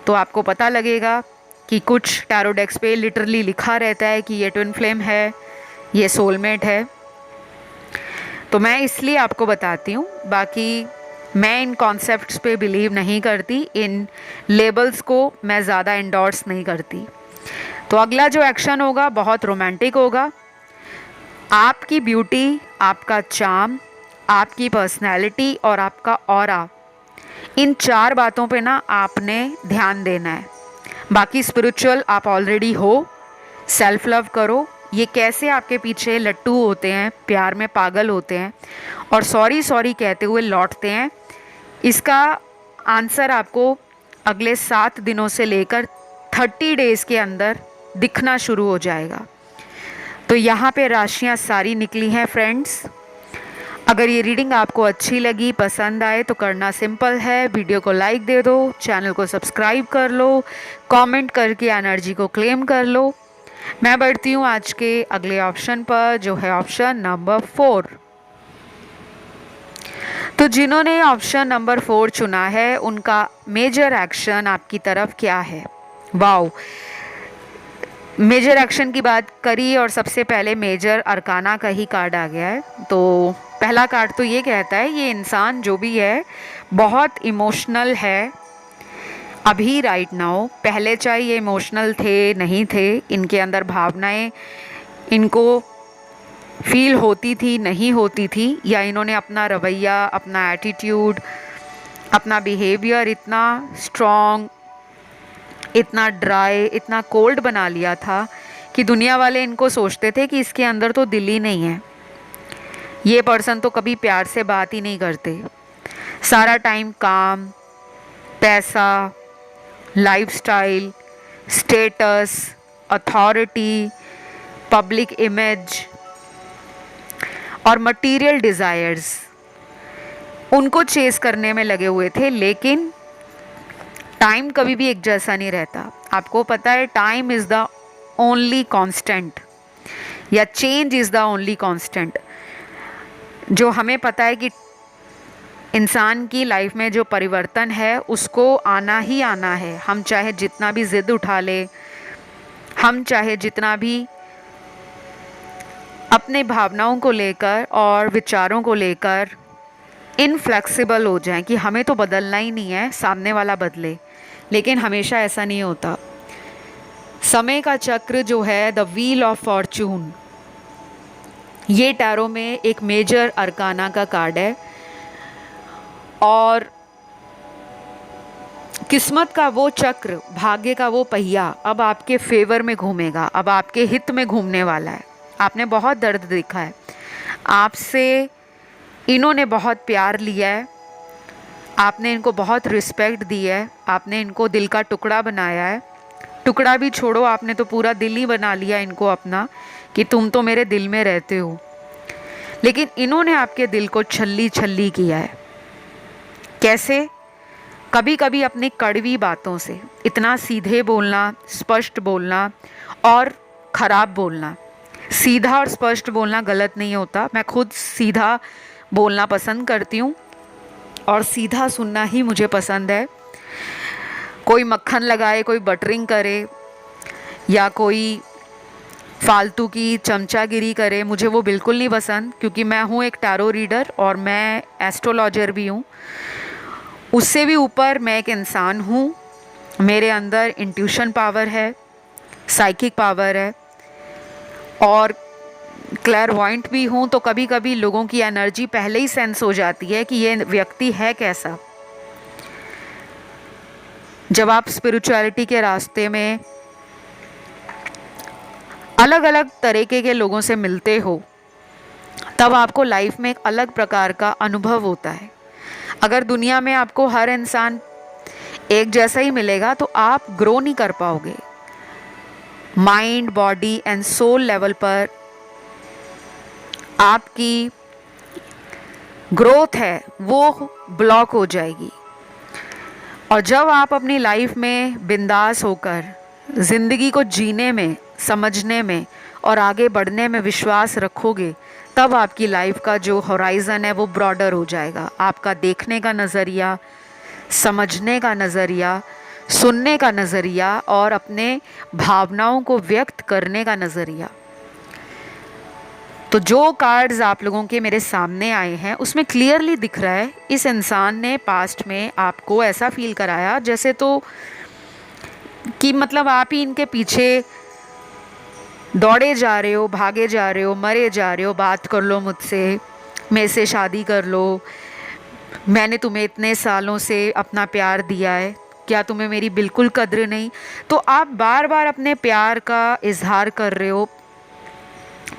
तो आपको पता लगेगा कि कुछ टैरो डेक्स पे लिटरली लिखा रहता है कि ये ट्विन फ्लेम है, ये सोलमेट है। तो मैं इसलिए आपको बताती हूँ, बाकी मैं इन कॉन्सेप्ट्स पे बिलीव नहीं करती, इन लेबल्स को मैं ज़्यादा इंडोर्स नहीं करती। तो अगला जो एक्शन होगा बहुत रोमांटिक होगा। आपकी ब्यूटी, आपका चार्म, आपकी पर्सनैलिटी और आपका ऑरा, इन 4 बातों पे ना आपने ध्यान देना है। बाकी स्पिरिचुअल आप ऑलरेडी हो, सेल्फ लव करो। ये कैसे आपके पीछे लट्टू होते हैं, प्यार में पागल होते हैं और सॉरी सॉरी कहते हुए लौटते हैं, इसका आंसर आपको अगले 7 दिनों से लेकर 30 डेज़ के अंदर दिखना शुरू हो जाएगा। तो यहाँ पे राशियाँ सारी निकली हैं फ्रेंड्स। अगर ये रीडिंग आपको अच्छी लगी, पसंद आए, तो करना सिंपल है, वीडियो को लाइक दे दो, चैनल को सब्सक्राइब कर लो, कमेंट करके एनर्जी को क्लेम कर लो। मैं बढ़ती हूँ आज के अगले ऑप्शन पर, जो है ऑप्शन नंबर 4। तो जिन्होंने ऑप्शन नंबर 4 चुना है, उनका मेजर एक्शन आपकी तरफ क्या है? वाओ, मेजर एक्शन की बात करी और सबसे पहले मेजर अरकाना का ही कार्ड आ गया है। तो पहला कार्ड तो ये कहता है ये इंसान जो भी है बहुत इमोशनल है अभी राइट नाउ। पहले चाहे ये इमोशनल थे नहीं थे, इनके अंदर भावनाएं इनको फील होती थी नहीं होती थी, या इन्होंने अपना रवैया, अपना एटीट्यूड, अपना बिहेवियर इतना स्ट्रॉन्ग, इतना ड्राई, इतना कोल्ड बना लिया था कि दुनिया वाले इनको सोचते थे कि इसके अंदर तो दिल ही नहीं है, ये पर्सन तो कभी प्यार से बात ही नहीं करते, सारा टाइम काम, पैसा, lifestyle, status, authority, public image और मटेरियल डिज़ायर्स उनको चेस करने में लगे हुए थे। लेकिन टाइम कभी भी एक जैसा नहीं रहता। आपको पता है time is the only constant, या change is the only constant. जो हमें पता है कि इंसान की लाइफ में जो परिवर्तन है उसको आना ही आना है। हम चाहे जितना भी ज़िद उठा ले, हम चाहे जितना भी अपने भावनाओं को लेकर और विचारों को लेकर इनफ्लेक्सिबल हो जाएं कि हमें तो बदलना ही नहीं है, सामने वाला बदले, लेकिन हमेशा ऐसा नहीं होता। समय का चक्र जो है, द व्हील ऑफ फॉर्चून, ये टैरो में एक मेजर अरकाना का कार्ड है और किस्मत का वो चक्र, भाग्य का वो पहिया अब आपके फेवर में घूमेगा, अब आपके हित में घूमने वाला है। आपने बहुत दर्द देखा है, आपसे इन्होंने बहुत प्यार लिया है, आपने इनको बहुत रिस्पेक्ट दी है, आपने इनको दिल का टुकड़ा बनाया है। टुकड़ा भी छोड़ो, आपने तो पूरा दिल ही बना लिया इनको अपना, कि तुम तो मेरे दिल में रहते हो। लेकिन इन्होंने आपके दिल को छल्ली छल्ली किया है। कैसे? कभी कभी अपनी कड़वी बातों से, इतना सीधे बोलना, स्पष्ट बोलना और ख़राब बोलना। सीधा और स्पष्ट बोलना गलत नहीं होता, मैं खुद सीधा बोलना पसंद करती हूँ और सीधा सुनना ही मुझे पसंद है। कोई मक्खन लगाए, कोई बटरिंग करे या कोई फालतू की चमचागिरी करे, मुझे वो बिल्कुल नहीं पसंद, क्योंकि मैं हूँ एक टैरो रीडर और मैं एस्ट्रोलॉजर भी हूँ। उससे भी ऊपर मैं एक इंसान हूँ, मेरे अंदर इंट्यूशन पावर है, साइकिक पावर है और क्लैरवॉइंट भी हूँ। तो कभी कभी लोगों की एनर्जी पहले ही सेंस हो जाती है कि ये व्यक्ति है कैसा। जब आप स्पिरिचुअलिटी के रास्ते में अलग अलग तरीके के लोगों से मिलते हो, तब आपको लाइफ में एक अलग प्रकार का अनुभव होता है। अगर दुनिया में आपको हर इंसान एक जैसा ही मिलेगा तो आप ग्रो नहीं कर पाओगे। Mind, body and soul level पर आपकी ग्रोथ है वो ब्लॉक हो जाएगी। और जब आप अपनी लाइफ में बिंदास होकर ज़िंदगी को जीने में, समझने में और आगे बढ़ने में विश्वास रखोगे, तब आपकी लाइफ का जो होराइज़न है वो ब्रॉडर हो जाएगा। आपका देखने का नज़रिया, समझने का नज़रिया, सुनने का नज़रिया और अपने भावनाओं को व्यक्त करने का नज़रिया। तो जो कार्ड्स आप लोगों के मेरे सामने आए हैं उसमें क्लियरली दिख रहा है इस इंसान ने पास्ट में आपको ऐसा फील कराया जैसे तो कि मतलब आप ही इनके पीछे दौड़े जा रहे हो, भागे जा रहे हो, मरे जा रहे हो, बात कर लो मुझसे, मेरे से शादी कर लो, मैंने तुम्हें इतने सालों से अपना प्यार दिया है, क्या तुम्हें मेरी बिल्कुल कद्र नहीं। तो आप बार बार अपने प्यार का इजहार कर रहे हो,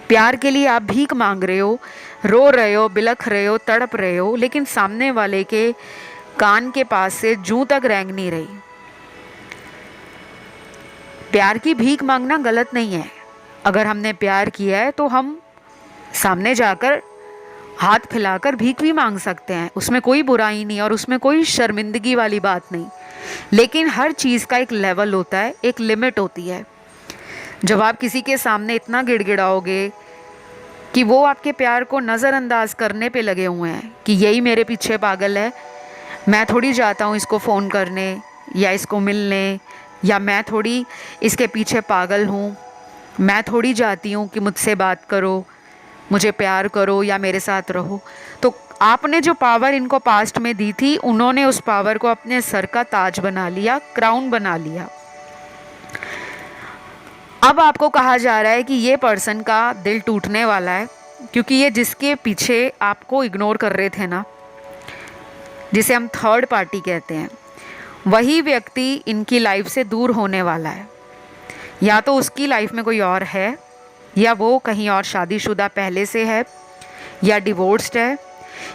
प्यार के लिए आप भीख मांग रहे हो, रो रहे हो, बिलख रहे हो, तड़प रहे हो, लेकिन सामने वाले के कान के पास से जूं तक रेंग नहीं रही। प्यार की भीख मांगना गलत नहीं है। अगर हमने प्यार किया है तो हम सामने जाकर हाथ फैलाकर भीख भी मांग सकते हैं, उसमें कोई बुराई नहीं और उसमें कोई शर्मिंदगी वाली बात नहीं। लेकिन हर चीज़ का एक लेवल होता है, एक लिमिट होती है। जब आप किसी के सामने इतना गिड़गिड़ाओगे कि वो आपके प्यार को नज़रअंदाज करने पे लगे हुए हैं कि यही मेरे पीछे पागल है, मैं थोड़ी जाता हूँ इसको फ़ोन करने या इसको मिलने, या मैं थोड़ी इसके पीछे पागल हूँ, मैं थोड़ी जाती हूँ कि मुझसे बात करो, मुझे प्यार करो या मेरे साथ रहो। तो आपने जो पावर इनको पास्ट में दी थी, उन्होंने उस पावर को अपने सर का ताज बना लिया, क्राउन बना लिया। अब आपको कहा जा रहा है कि ये पर्सन का दिल टूटने वाला है, क्योंकि ये जिसके पीछे आपको इग्नोर कर रहे थे ना, जिसे हम थर्ड पार्टी कहते हैं, वही व्यक्ति इनकी लाइफ से दूर होने वाला है। या तो उसकी लाइफ में कोई और है, या वो कहीं और शादीशुदा पहले से है, या डिवोर्स्ड है,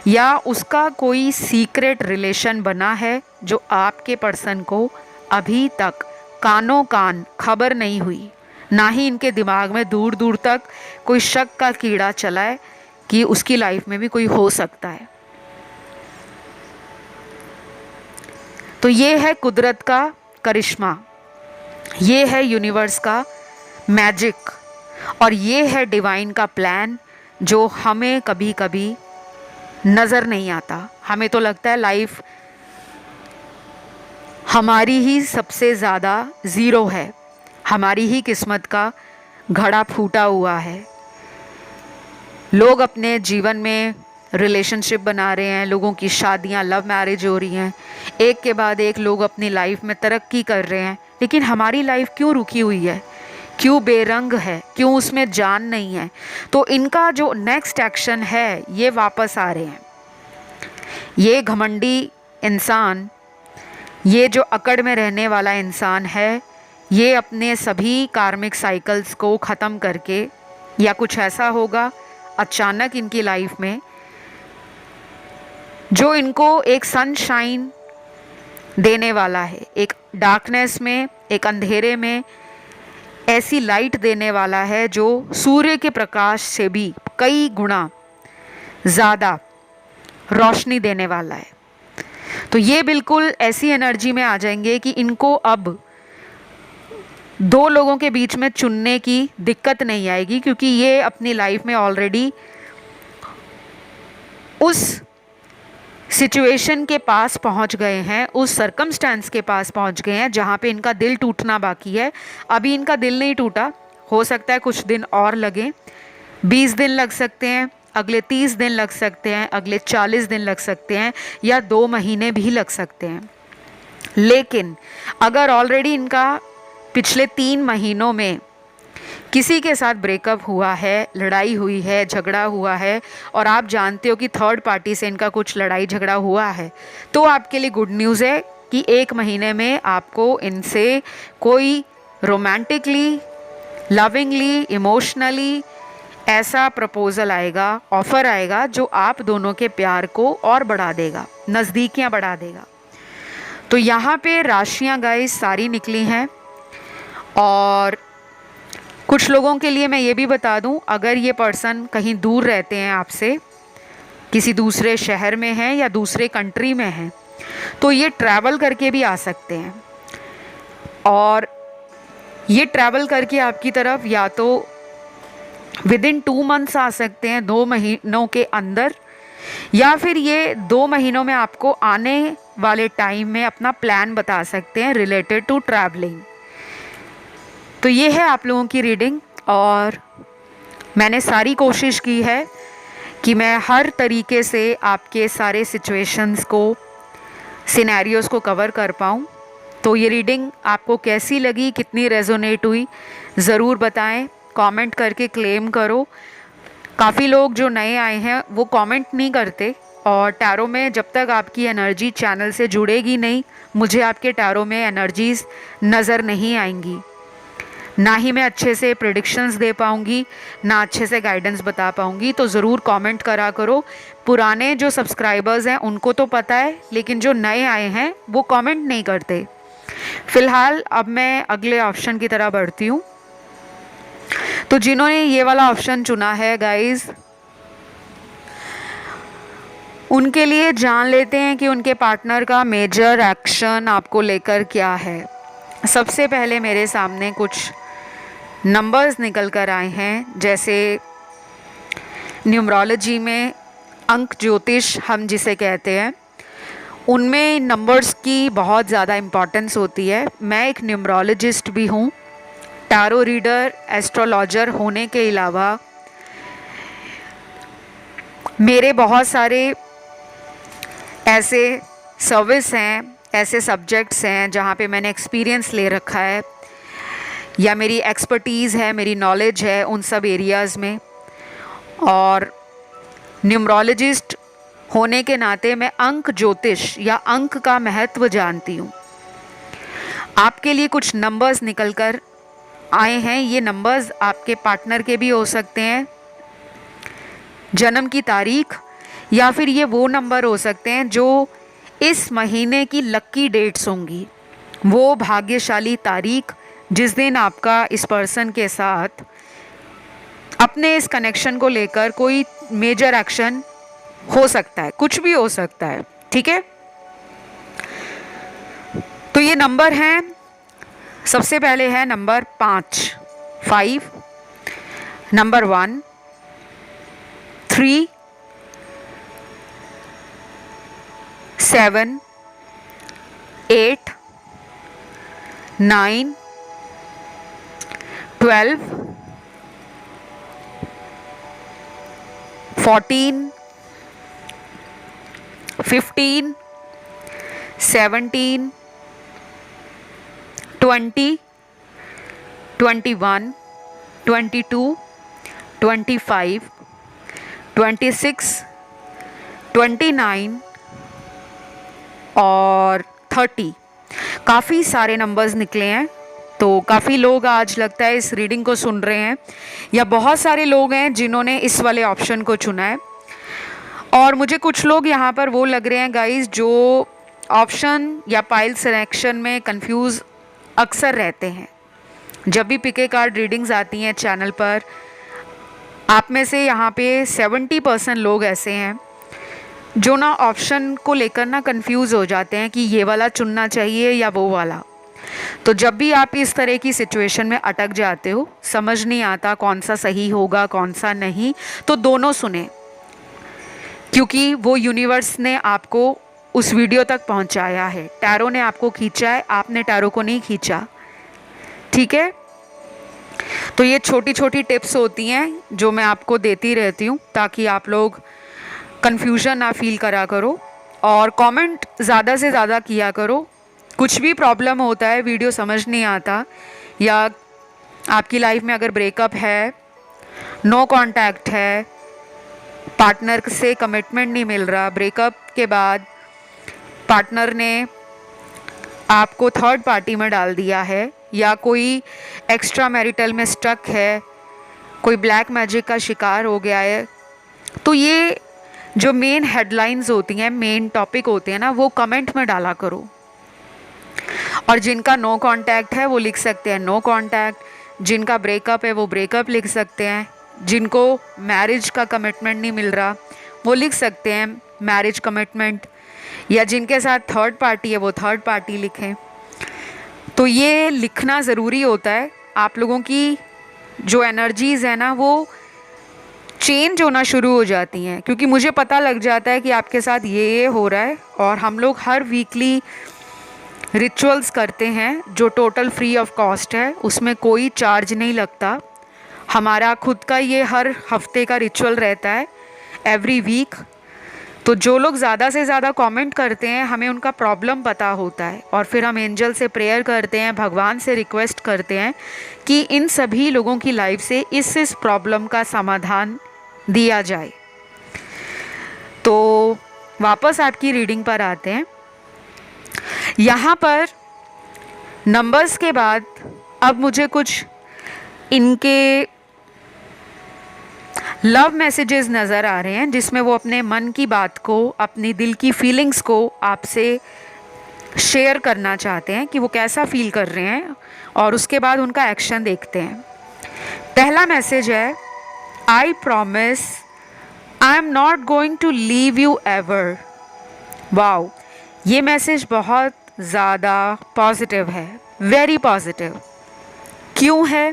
या उसका कोई सीक्रेट रिलेशन बना है जो आपके पर्सन को अभी तक कानों कान खबर नहीं हुई, ना ही इनके दिमाग में दूर दूर तक कोई शक का कीड़ा चला है कि उसकी लाइफ में भी कोई हो सकता है। तो ये है कुदरत का करिश्मा, ये है यूनिवर्स का मैजिक, और ये है डिवाइन का प्लान जो हमें कभी कभी नज़र नहीं आता। हमें तो लगता है लाइफ हमारी ही सबसे ज़्यादा ज़ीरो है, हमारी ही किस्मत का घड़ा फूटा हुआ है। लोग अपने जीवन में रिलेशनशिप बना रहे हैं, लोगों की शादियां, लव मैरिज हो रही हैं, एक के बाद एक लोग अपनी लाइफ में तरक्की कर रहे हैं, लेकिन हमारी लाइफ क्यों रुकी हुई है, क्यों बेरंग है, क्यों उसमें जान नहीं है। तो इनका जो नेक्स्ट एक्शन है, ये वापस आ रहे हैं। ये घमंडी इंसान, ये जो अकड़ में रहने वाला इंसान है, ये अपने सभी कार्मिक साइकिल्स को ख़त्म करके, या कुछ ऐसा होगा अचानक इनकी लाइफ में जो इनको एक सनशाइन देने वाला है, एक डार्कनेस में, एक अंधेरे में ऐसी लाइट देने वाला है जो सूर्य के प्रकाश से भी कई गुना ज़्यादा रोशनी देने वाला है। तो ये बिल्कुल ऐसी एनर्जी में आ जाएंगे कि इनको अब दो लोगों के बीच में चुनने की दिक्कत नहीं आएगी, क्योंकि ये अपनी लाइफ में ऑलरेडी उस सिचुएशन के पास पहुंच गए हैं, उस सर्कमस्टेंस के पास पहुंच गए हैं जहां पे इनका दिल टूटना बाकी है। अभी इनका दिल नहीं टूटा, हो सकता है कुछ दिन और लगे, 20 दिन लग सकते हैं, अगले 30 दिन लग सकते हैं, अगले 40 दिन लग सकते हैं, या 2 महीने भी लग सकते हैं। लेकिन अगर ऑलरेडी इनका पिछले 3 महीनों में किसी के साथ ब्रेकअप हुआ है, लड़ाई हुई है, झगड़ा हुआ है, और आप जानते हो कि थर्ड पार्टी से इनका कुछ लड़ाई झगड़ा हुआ है, तो आपके लिए गुड न्यूज़ है कि 1 महीने में आपको इनसे कोई रोमांटिकली, लविंगली, इमोशनली ऐसा प्रपोज़ल आएगा, ऑफ़र आएगा जो आप दोनों के प्यार को और बढ़ा देगा, नज़दीकियाँ बढ़ा देगा। तो यहाँ पे राशियाँ गाइस सारी निकली हैं। और कुछ लोगों के लिए मैं ये भी बता दूं, अगर ये पर्सन कहीं दूर रहते हैं आपसे, किसी दूसरे शहर में हैं या दूसरे कंट्री में हैं, तो ये ट्रैवल करके भी आ सकते हैं। और ये ट्रैवल करके आपकी तरफ या तो विद इन 2 मंथ्स आ सकते हैं, 2 महीनों के अंदर, या फिर ये 2 महीनों में आपको आने वाले टाइम में अपना प्लान बता सकते हैं रिलेटेड टू ट्रैवलिंग। तो ये है आप लोगों की रीडिंग, और मैंने सारी कोशिश की है कि मैं हर तरीके से आपके सारे सिचुएशंस को, सिनेरियोज़ को कवर कर पाऊँ। तो ये रीडिंग आपको कैसी लगी, कितनी रेजोनेट हुई, ज़रूर बताएं, कमेंट करके क्लेम करो। काफ़ी लोग जो नए आए हैं वो कमेंट नहीं करते, और टैरो में जब तक आपकी एनर्जी चैनल से जुड़ेगी नहीं, मुझे आपके टैरो में एनर्जीज़ नज़र नहीं आएंगी, ना ही मैं अच्छे से प्रेडिक्शंस दे पाऊँगी, ना अच्छे से गाइडेंस बता पाऊँगी। तो ज़रूर कमेंट करा करो। पुराने जो सब्सक्राइबर्स हैं उनको तो पता है, लेकिन जो नए आए हैं वो कमेंट नहीं करते। फ़िलहाल अब मैं अगले ऑप्शन की तरह बढ़ती हूँ। तो जिन्होंने ये वाला ऑप्शन चुना है गाइस, उनके लिए जान लेते हैं कि उनके पार्टनर का मेजर एक्शन आपको लेकर क्या है। सबसे पहले मेरे सामने कुछ नंबर्स निकल कर आए हैं, जैसे न्यूमरोलॉजी में अंक ज्योतिष हम जिसे कहते हैं, उनमें नंबर्स की बहुत ज़्यादा इम्पॉर्टेंस होती है। मैं एक न्यूमरोलॉजिस्ट भी हूँ, टैरो रीडर, एस्ट्रोलॉजर होने के अलावा मेरे बहुत सारे ऐसे सर्विस हैं, ऐसे सब्जेक्ट्स हैं जहाँ पे मैंने एक्सपीरियंस ले रखा है, या मेरी एक्सपर्टीज़ है, मेरी नॉलेज है उन सब एरियाज़ में। और न्यूमरोलॉजिस्ट होने के नाते मैं अंक ज्योतिष या अंक का महत्व जानती हूँ। आपके लिए कुछ नंबर्स निकल कर आए हैं। ये नंबर्स आपके पार्टनर के भी हो सकते हैं, जन्म की तारीख, या फिर ये वो नंबर हो सकते हैं जो इस महीने की लक्की डेट्स होंगी, वो भाग्यशाली तारीख जिस दिन आपका इस पर्सन के साथ अपने इस कनेक्शन को लेकर कोई मेजर एक्शन हो सकता है, कुछ भी हो सकता है। ठीक है, तो ये नंबर हैं। सबसे पहले है नंबर 5, नंबर 1, 3, 7, 8, 9, 12, 14, 15, 17, 20, 21, 22, 25, 26, 29 और 30। काफ़ी सारे नंबर्स निकले हैं। तो काफ़ी लोग आज लगता है इस रीडिंग को सुन रहे हैं, या बहुत सारे लोग हैं जिन्होंने इस वाले ऑप्शन को चुना है। और मुझे कुछ लोग यहाँ पर वो लग रहे हैं गाइस जो ऑप्शन या पाइल सिलेक्शन में कंफ्यूज अक्सर रहते हैं। जब भी पिके कार्ड रीडिंग्स आती हैं चैनल पर, आप में से यहाँ पे 70% लोग ऐसे हैं जो ना ऑप्शन को लेकर ना कंफ्यूज हो जाते हैं कि ये वाला चुनना चाहिए या वो वाला। तो जब भी आप इस तरह की सिचुएशन में अटक जाते हो, समझ नहीं आता कौन सा सही होगा कौन सा नहीं, तो दोनों सुने, क्योंकि वो यूनिवर्स ने आपको उस वीडियो तक पहुंचाया है। टैरो ने आपको खींचा है, आपने टैरो को नहीं खींचा। ठीक है, तो ये छोटी छोटी टिप्स होती हैं जो मैं आपको देती रहती हूँ, ताकि आप लोग कन्फ्यूजन ना फील करा करो। और कमेंट ज़्यादा से ज़्यादा किया करो। कुछ भी प्रॉब्लम होता है, वीडियो समझ नहीं आता, या आपकी लाइफ में अगर ब्रेकअप है, नो कांटेक्ट है, पार्टनर से कमिटमेंट नहीं मिल रहा, ब्रेकअप के बाद पार्टनर ने आपको थर्ड पार्टी में डाल दिया है, या कोई एक्स्ट्रा मैरिटल में स्टक है, कोई ब्लैक मैजिक का शिकार हो गया है, तो ये जो मेन हेडलाइंस होती हैं, मेन टॉपिक होते हैं ना, वो कमेंट में डाला करो। और जिनका नो कांटेक्ट है वो लिख सकते हैं नो कांटेक्ट, जिनका ब्रेकअप है वो ब्रेकअप लिख सकते हैं, जिनको मैरिज का कमिटमेंट नहीं मिल रहा वो लिख सकते हैं मैरिज कमिटमेंट, या जिनके साथ थर्ड पार्टी है वो थर्ड पार्टी लिखें। तो ये लिखना ज़रूरी होता है। आप लोगों की जो एनर्जीज़ है ना वो चेंज होना शुरू हो जाती हैं, क्योंकि मुझे पता लग जाता है कि आपके साथ ये हो रहा है। और हम लोग हर वीकली रिचुअल्स करते हैं जो टोटल फ्री ऑफ कॉस्ट है, उसमें कोई चार्ज नहीं लगता। हमारा खुद का ये हर हफ्ते का रिचुअल रहता है, एवरी वीक। तो जो लोग ज़्यादा से ज़्यादा कमेंट करते हैं, हमें उनका प्रॉब्लम पता होता है और फिर हम एंजल से प्रेयर करते हैं, भगवान से रिक्वेस्ट करते हैं कि इन सभी लोगों की लाइफ से इस प्रॉब्लम का समाधान दिया जाए। तो वापस आपकी रीडिंग पर आते हैं। यहाँ पर नंबर्स के बाद अब मुझे कुछ इनके लव मैसेजेस नज़र आ रहे हैं, जिसमें वो अपने मन की बात को, अपनी दिल की फीलिंग्स को आपसे शेयर करना चाहते हैं कि वो कैसा फील कर रहे हैं, और उसके बाद उनका एक्शन देखते हैं। पहला मैसेज है, I promise I am not going to leave you ever. Wow, ये मैसेज बहुत ज़्यादा पॉजिटिव है, वेरी पॉजिटिव। क्यों है?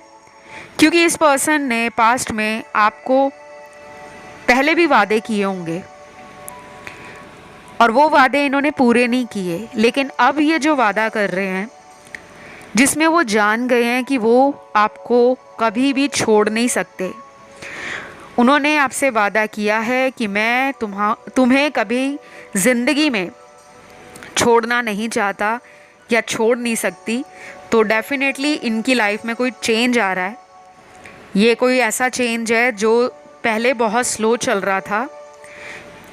क्योंकि इस पर्सन ने पास्ट में आपको पहले भी वादे किए होंगे और वो वादे इन्होंने पूरे नहीं किए, लेकिन अब ये जो वादा कर रहे हैं, जिसमें वो जान गए हैं कि वो आपको कभी भी छोड़ नहीं सकते। उन्होंने आपसे वादा किया है कि मैं तुम्हें कभी ज़िंदगी में छोड़ना नहीं चाहता या छोड़ नहीं सकती। तो डेफिनेटली इनकी लाइफ में कोई चेंज आ रहा है। ये कोई ऐसा चेंज है जो पहले बहुत स्लो चल रहा था,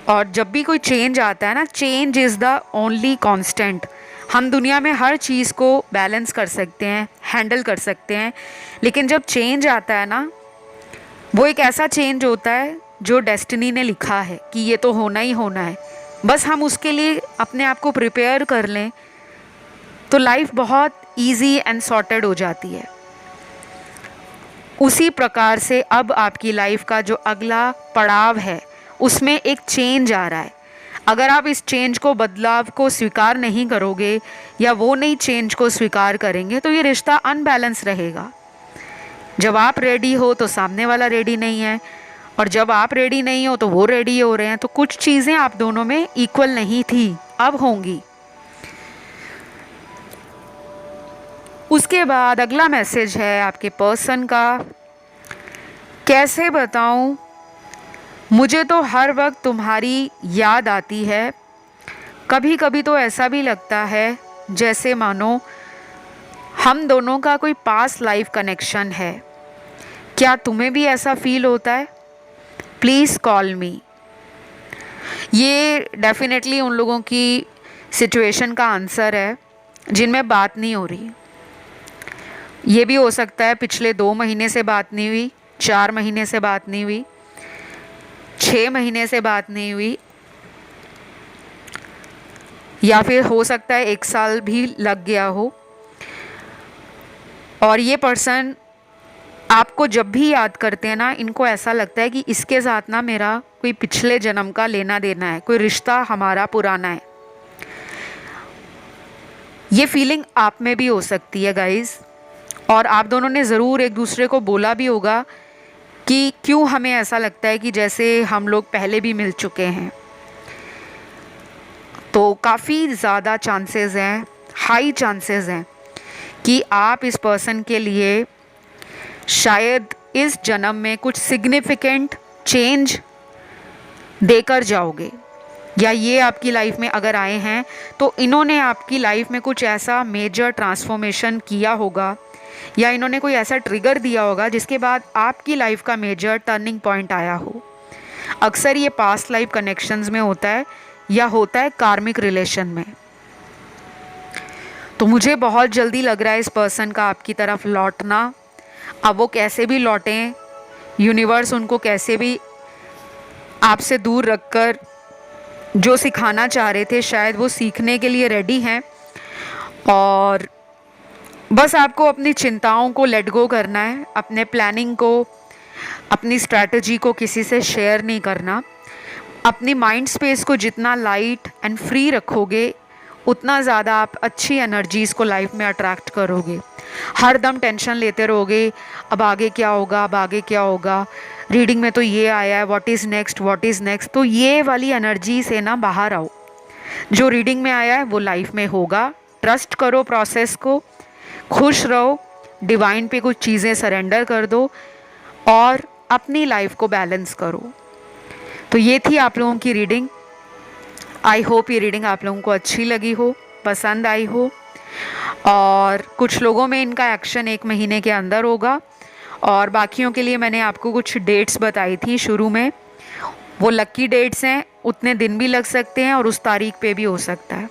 और जब भी कोई चेंज आता है ना, change is the only constant. हम दुनिया में हर चीज़ को बैलेंस कर सकते हैं, हैंडल कर सकते हैं, लेकिन जब चेंज आता है ना, वो एक ऐसा चेंज होता है जो डेस्टिनी ने लिखा है कि ये तो होना ही होना है। बस हम उसके लिए अपने आप को प्रिपेयर कर लें तो लाइफ बहुत ईजी एंड सॉर्टेड हो जाती है। उसी प्रकार से अब आपकी लाइफ का जो अगला पड़ाव है, उसमें एक चेंज आ रहा है। अगर आप इस चेंज को, बदलाव को स्वीकार नहीं करोगे या वो नई चेंज को स्वीकार करेंगे, तो ये रिश्ता अनबैलेंस रहेगा। जब आप रेडी हो तो सामने वाला रेडी नहीं है, और जब आप रेडी नहीं हो तो वो रेडी हो रहे हैं। तो कुछ चीज़ें आप दोनों में इक्वल नहीं थी, अब होंगी। उसके बाद अगला मैसेज है आपके पर्सन का, कैसे बताऊं, मुझे तो हर वक्त तुम्हारी याद आती है। कभी कभी तो ऐसा भी लगता है जैसे मानो हम दोनों का कोई पास्ट लाइफ कनेक्शन है। क्या तुम्हें भी ऐसा फील होता है? प्लीज़ कॉल मी। ये डेफिनेटली उन लोगों की सिचुएशन का आंसर है जिनमें बात नहीं हो रही। ये भी हो सकता है पिछले 2 महीने से बात नहीं हुई, 4 महीने से बात नहीं हुई, 6 महीने से बात नहीं हुई, या फिर हो सकता है 1 साल भी लग गया हो। और ये पर्सन आपको जब भी याद करते हैं ना, इनको ऐसा लगता है कि इसके साथ ना मेरा कोई पिछले जन्म का लेना देना है, कोई रिश्ता हमारा पुराना है। ये फीलिंग आप में भी हो सकती है गाइस, और आप दोनों ने ज़रूर एक दूसरे को बोला भी होगा कि क्यों हमें ऐसा लगता है कि जैसे हम लोग पहले भी मिल चुके हैं। तो काफ़ी ज़्यादा चांसेस हैं, हाई चांसेस हैं कि आप इस पर्सन के लिए शायद इस जन्म में कुछ सिग्निफिकेंट चेंज देकर जाओगे, या ये आपकी लाइफ में अगर आए हैं तो इन्होंने आपकी लाइफ में कुछ ऐसा मेजर ट्रांसफॉर्मेशन किया होगा, या इन्होंने कोई ऐसा ट्रिगर दिया होगा जिसके बाद आपकी लाइफ का मेजर टर्निंग पॉइंट आया हो। अक्सर ये पास्ट लाइफ कनेक्शंस में होता है या होता है कार्मिक रिलेशन में। तो मुझे बहुत जल्दी लग रहा है इस पर्सन का आपकी तरफ लौटना। अब वो कैसे भी लौटें, यूनिवर्स उनको कैसे भी आपसे दूर रखकर जो सिखाना चाह रहे थे, शायद वो सीखने के लिए रेडी हैं। और बस आपको अपनी चिंताओं को लेट गो करना है, अपने प्लानिंग को, अपनी स्ट्रैटेजी को किसी से शेयर नहीं करना। अपनी माइंड स्पेस को जितना लाइट एंड फ्री रखोगे, उतना ज़्यादा आप अच्छी एनर्जीज़ को लाइफ में अट्रैक्ट करोगे। हर दम टेंशन लेते रहोगे, अब आगे क्या होगा, अब आगे क्या होगा, रीडिंग में तो ये आया है, what is next, what is next. तो ये वाली एनर्जी से ना बाहर आओ। जो रीडिंग में आया है वो लाइफ में होगा। ट्रस्ट करो प्रोसेस को, खुश रहो, डिवाइन पे कुछ चीज़ें सरेंडर कर दो और अपनी लाइफ को बैलेंस करो। तो ये थी आप लोगों की रीडिंग। आई होप ये रीडिंग आप लोगों को अच्छी लगी हो, पसंद आई हो। और कुछ लोगों में इनका एक्शन 1 महीने के अंदर होगा और बाकियों के लिए मैंने आपको कुछ डेट्स बताई थी शुरू में, वो लक्की डेट्स हैं। उतने दिन भी लग सकते हैं और उस तारीख पे भी हो सकता है।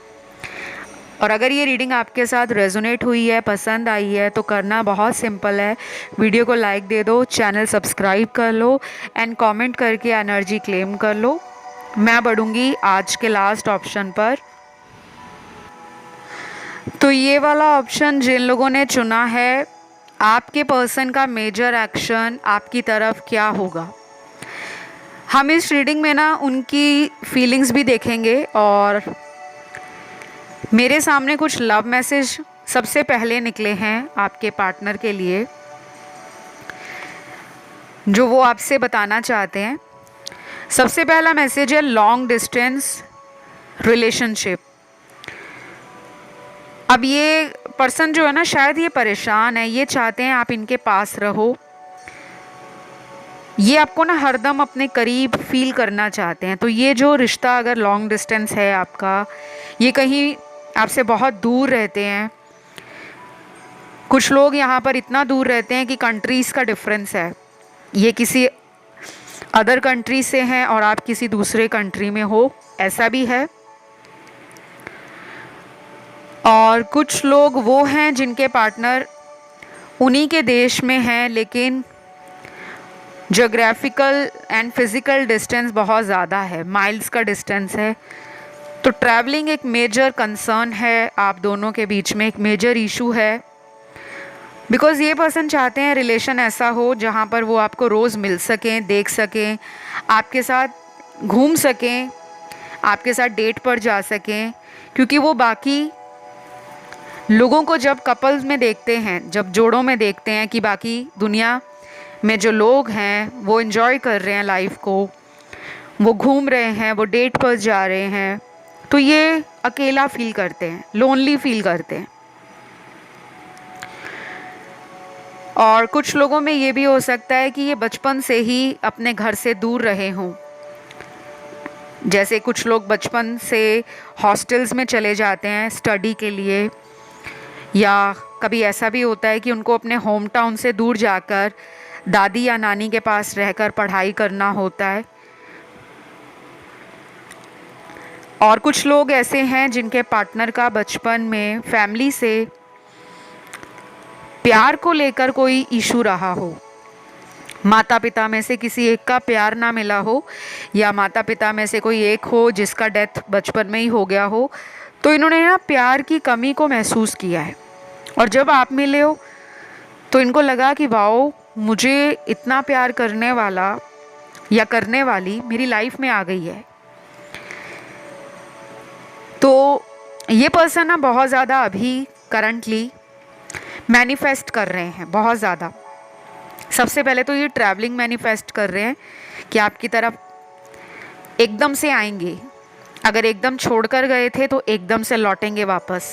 और अगर ये रीडिंग आपके साथ रेजोनेट हुई है, पसंद आई है, तो करना बहुत सिंपल है। वीडियो को लाइक दे दो, चैनल सब्सक्राइब कर लो एंड कमेंट करके एनर्जी क्लेम कर लो। मैं बढ़ूंगी आज के लास्ट ऑप्शन पर। तो ये वाला ऑप्शन जिन लोगों ने चुना है, आपके पर्सन का मेजर एक्शन आपकी तरफ क्या होगा। हम इस रीडिंग में ना उनकी फीलिंग्स भी देखेंगे और मेरे सामने कुछ लव मैसेज सबसे पहले निकले हैं आपके पार्टनर के लिए, जो वो आपसे बताना चाहते हैं। सबसे पहला मैसेज है लॉन्ग डिस्टेंस रिलेशनशिप। अब ये पर्सन जो है ना, शायद ये परेशान है, ये चाहते हैं आप इनके पास रहो, ये आपको ना हरदम अपने करीब फील करना चाहते हैं। तो ये जो रिश्ता अगर लॉन्ग डिस्टेंस है आपका, ये कहीं आपसे बहुत दूर रहते हैं। कुछ लोग यहाँ पर इतना दूर रहते हैं कि कंट्रीज़ का डिफरेंस है, ये किसी अदर कंट्री से हैं और आप किसी दूसरे कंट्री में हो, ऐसा भी है। और कुछ लोग वो हैं जिनके पार्टनर उन्हीं के देश में हैं, लेकिन जोग्राफिकल एंड फिज़िकल डिस्टेंस बहुत ज़्यादा है, माइल्स का डिस्टेंस है। तो ट्रैवलिंग एक मेजर कंसर्न है आप दोनों के बीच में, एक मेजर इशू है। बिकॉज़ ये पर्सन चाहते हैं रिलेशन ऐसा हो जहाँ पर वो आपको रोज़ मिल सकें, देख सकें, आपके साथ घूम सकें, आपके साथ डेट पर जा सकें। क्योंकि वो बाकी लोगों को जब कपल्स में देखते हैं, जब जोड़ों में देखते हैं कि बाकी दुनिया में जो लोग हैं वो एंजॉय कर रहे हैं लाइफ को, वो घूम रहे हैं, वो डेट पर जा रहे हैं, तो ये अकेला फील करते हैं, लोनली फील करते हैं। और कुछ लोगों में ये भी हो सकता है कि ये बचपन से ही अपने घर से दूर रहे हों। जैसे कुछ लोग बचपन से हॉस्टल्स में चले जाते हैं स्टडी के लिए, या कभी ऐसा भी होता है कि उनको अपने होम टाउन से दूर जाकर दादी या नानी के पास रहकर पढ़ाई करना होता है। और कुछ लोग ऐसे हैं जिनके पार्टनर का बचपन में फैमिली से प्यार को लेकर कोई इशू रहा हो, माता पिता में से किसी एक का प्यार ना मिला हो, या माता पिता में से कोई एक हो जिसका डेथ बचपन में ही हो गया हो। तो इन्होंने ना प्यार की कमी को महसूस किया है और जब आप मिले हो तो इनको लगा कि वाओ, मुझे इतना प्यार करने वाला या करने वाली मेरी लाइफ में आ गई है। तो ये पर्सन ना बहुत ज़्यादा अभी करंटली मैनिफेस्ट कर रहे हैं, बहुत ज़्यादा। सबसे पहले तो ये ट्रैवलिंग मैनिफेस्ट कर रहे हैं कि आपकी तरफ एकदम से आएंगे। अगर एकदम छोड़कर गए थे तो एकदम से लौटेंगे वापस।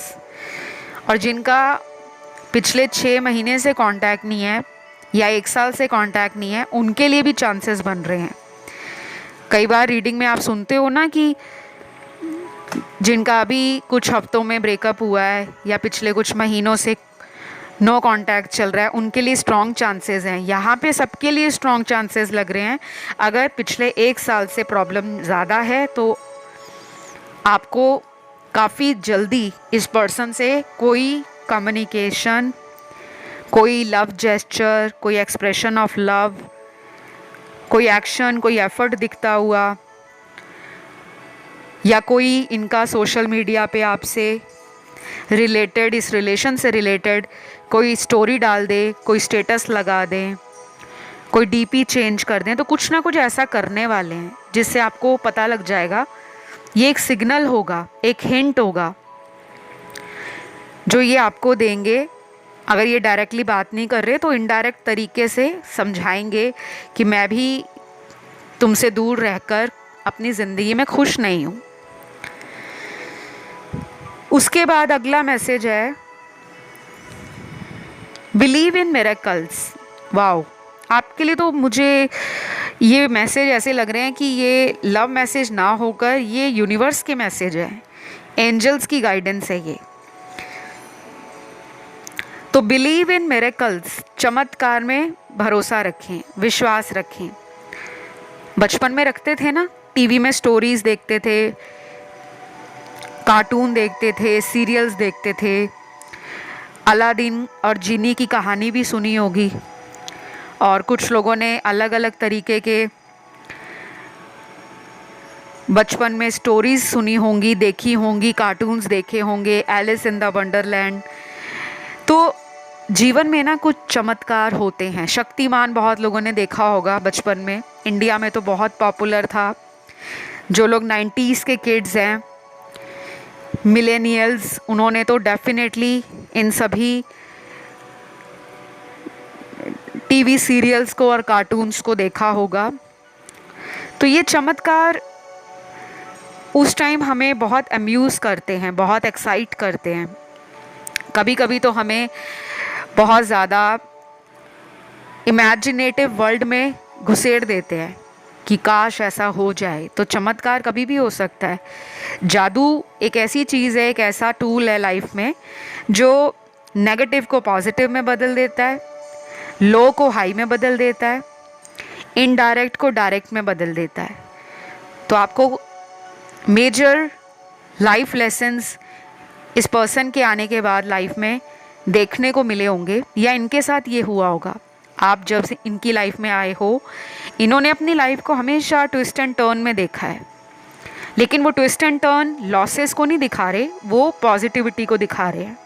और जिनका पिछले 6 महीने से कांटेक्ट नहीं है या 1 साल से कांटेक्ट नहीं है, उनके लिए भी चांसेस बन रहे हैं। कई बार रीडिंग में आप सुनते हो ना कि जिनका अभी कुछ हफ्तों में ब्रेकअप हुआ है या पिछले कुछ महीनों से नो कांटेक्ट चल रहा है, उनके लिए स्ट्रॉन्ग चांसेस हैं। यहाँ पे सबके लिए स्ट्रॉन्ग चांसेस लग रहे हैं। अगर पिछले 1 साल से प्रॉब्लम ज़्यादा है तो आपको काफ़ी जल्दी इस पर्सन से कोई कम्युनिकेशन, कोई लव जेस्चर, कोई एक्सप्रेशन ऑफ लव, कोई एक्शन, कोई एफर्ट दिखता हुआ, या कोई इनका सोशल मीडिया पे आपसे रिलेटेड, इस रिलेशन से रिलेटेड कोई स्टोरी डाल दे, कोई स्टेटस लगा दें, कोई डीपी चेंज कर दें, तो कुछ ना कुछ ऐसा करने वाले हैं जिससे आपको पता लग जाएगा। ये एक सिग्नल होगा, एक हिंट होगा जो ये आपको देंगे, अगर ये डायरेक्टली बात नहीं कर रहे तो इनडायरेक्ट तरीके से समझाएंगे कि मैं भी तुमसे दूर रहकर अपनी ज़िंदगी में खुश नहीं हूँ। उसके बाद अगला मैसेज है बिलीव इन मिरेकल्स। वाओ, आपके लिए तो मुझे ये मैसेज ऐसे लग रहे हैं कि ये लव मैसेज ना होकर ये यूनिवर्स के मैसेज है, एंजल्स की गाइडेंस है ये। तो बिलीव इन मिरेकल्स, चमत्कार में भरोसा रखें, विश्वास रखें। बचपन में रखते थे ना, टीवी में स्टोरीज देखते थे, कार्टून देखते थे, सीरियल्स देखते थे, अलादीन और जिनी की कहानी भी सुनी होगी, और कुछ लोगों ने अलग अलग तरीके के बचपन में स्टोरीज सुनी होंगी, देखी होंगी, कार्टून्स देखे होंगे, एलिस इन द वंडरलैंड। तो जीवन में ना कुछ चमत्कार होते हैं। शक्तिमान बहुत लोगों ने देखा होगा बचपन में, इंडिया में तो बहुत पॉपुलर था। जो लोग 90s के किड्स हैं, मिलेनियल्स, उन्होंने तो डेफिनेटली इन सभी टीवी सीरियल्स को और कार्टून्स को देखा होगा। तो ये चमत्कार उस टाइम हमें बहुत अम्यूज़ करते हैं, बहुत एक्साइट करते हैं। कभी कभी तो हमें बहुत ज़्यादा इमेजिनेटिव वर्ल्ड में घुसेड़ देते हैं कि काश ऐसा हो जाए। तो चमत्कार कभी भी हो सकता है। जादू एक ऐसी चीज़ है, एक ऐसा टूल है लाइफ में जो नेगेटिव को पॉजिटिव में बदल देता है, लो को हाई में बदल देता है, इनडायरेक्ट को डायरेक्ट में बदल देता है। तो आपको मेजर लाइफ लेसन्स इस पर्सन के आने के बाद लाइफ में देखने को मिले होंगे, या इनके साथ ये हुआ होगा। आप जब से इनकी लाइफ में आए हो, इन्होंने अपनी लाइफ को हमेशा ट्विस्ट एंड टर्न में देखा है, लेकिन वो ट्विस्ट एंड टर्न लॉसेस को नहीं दिखा रहे, वो पॉजिटिविटी को दिखा रहे हैं।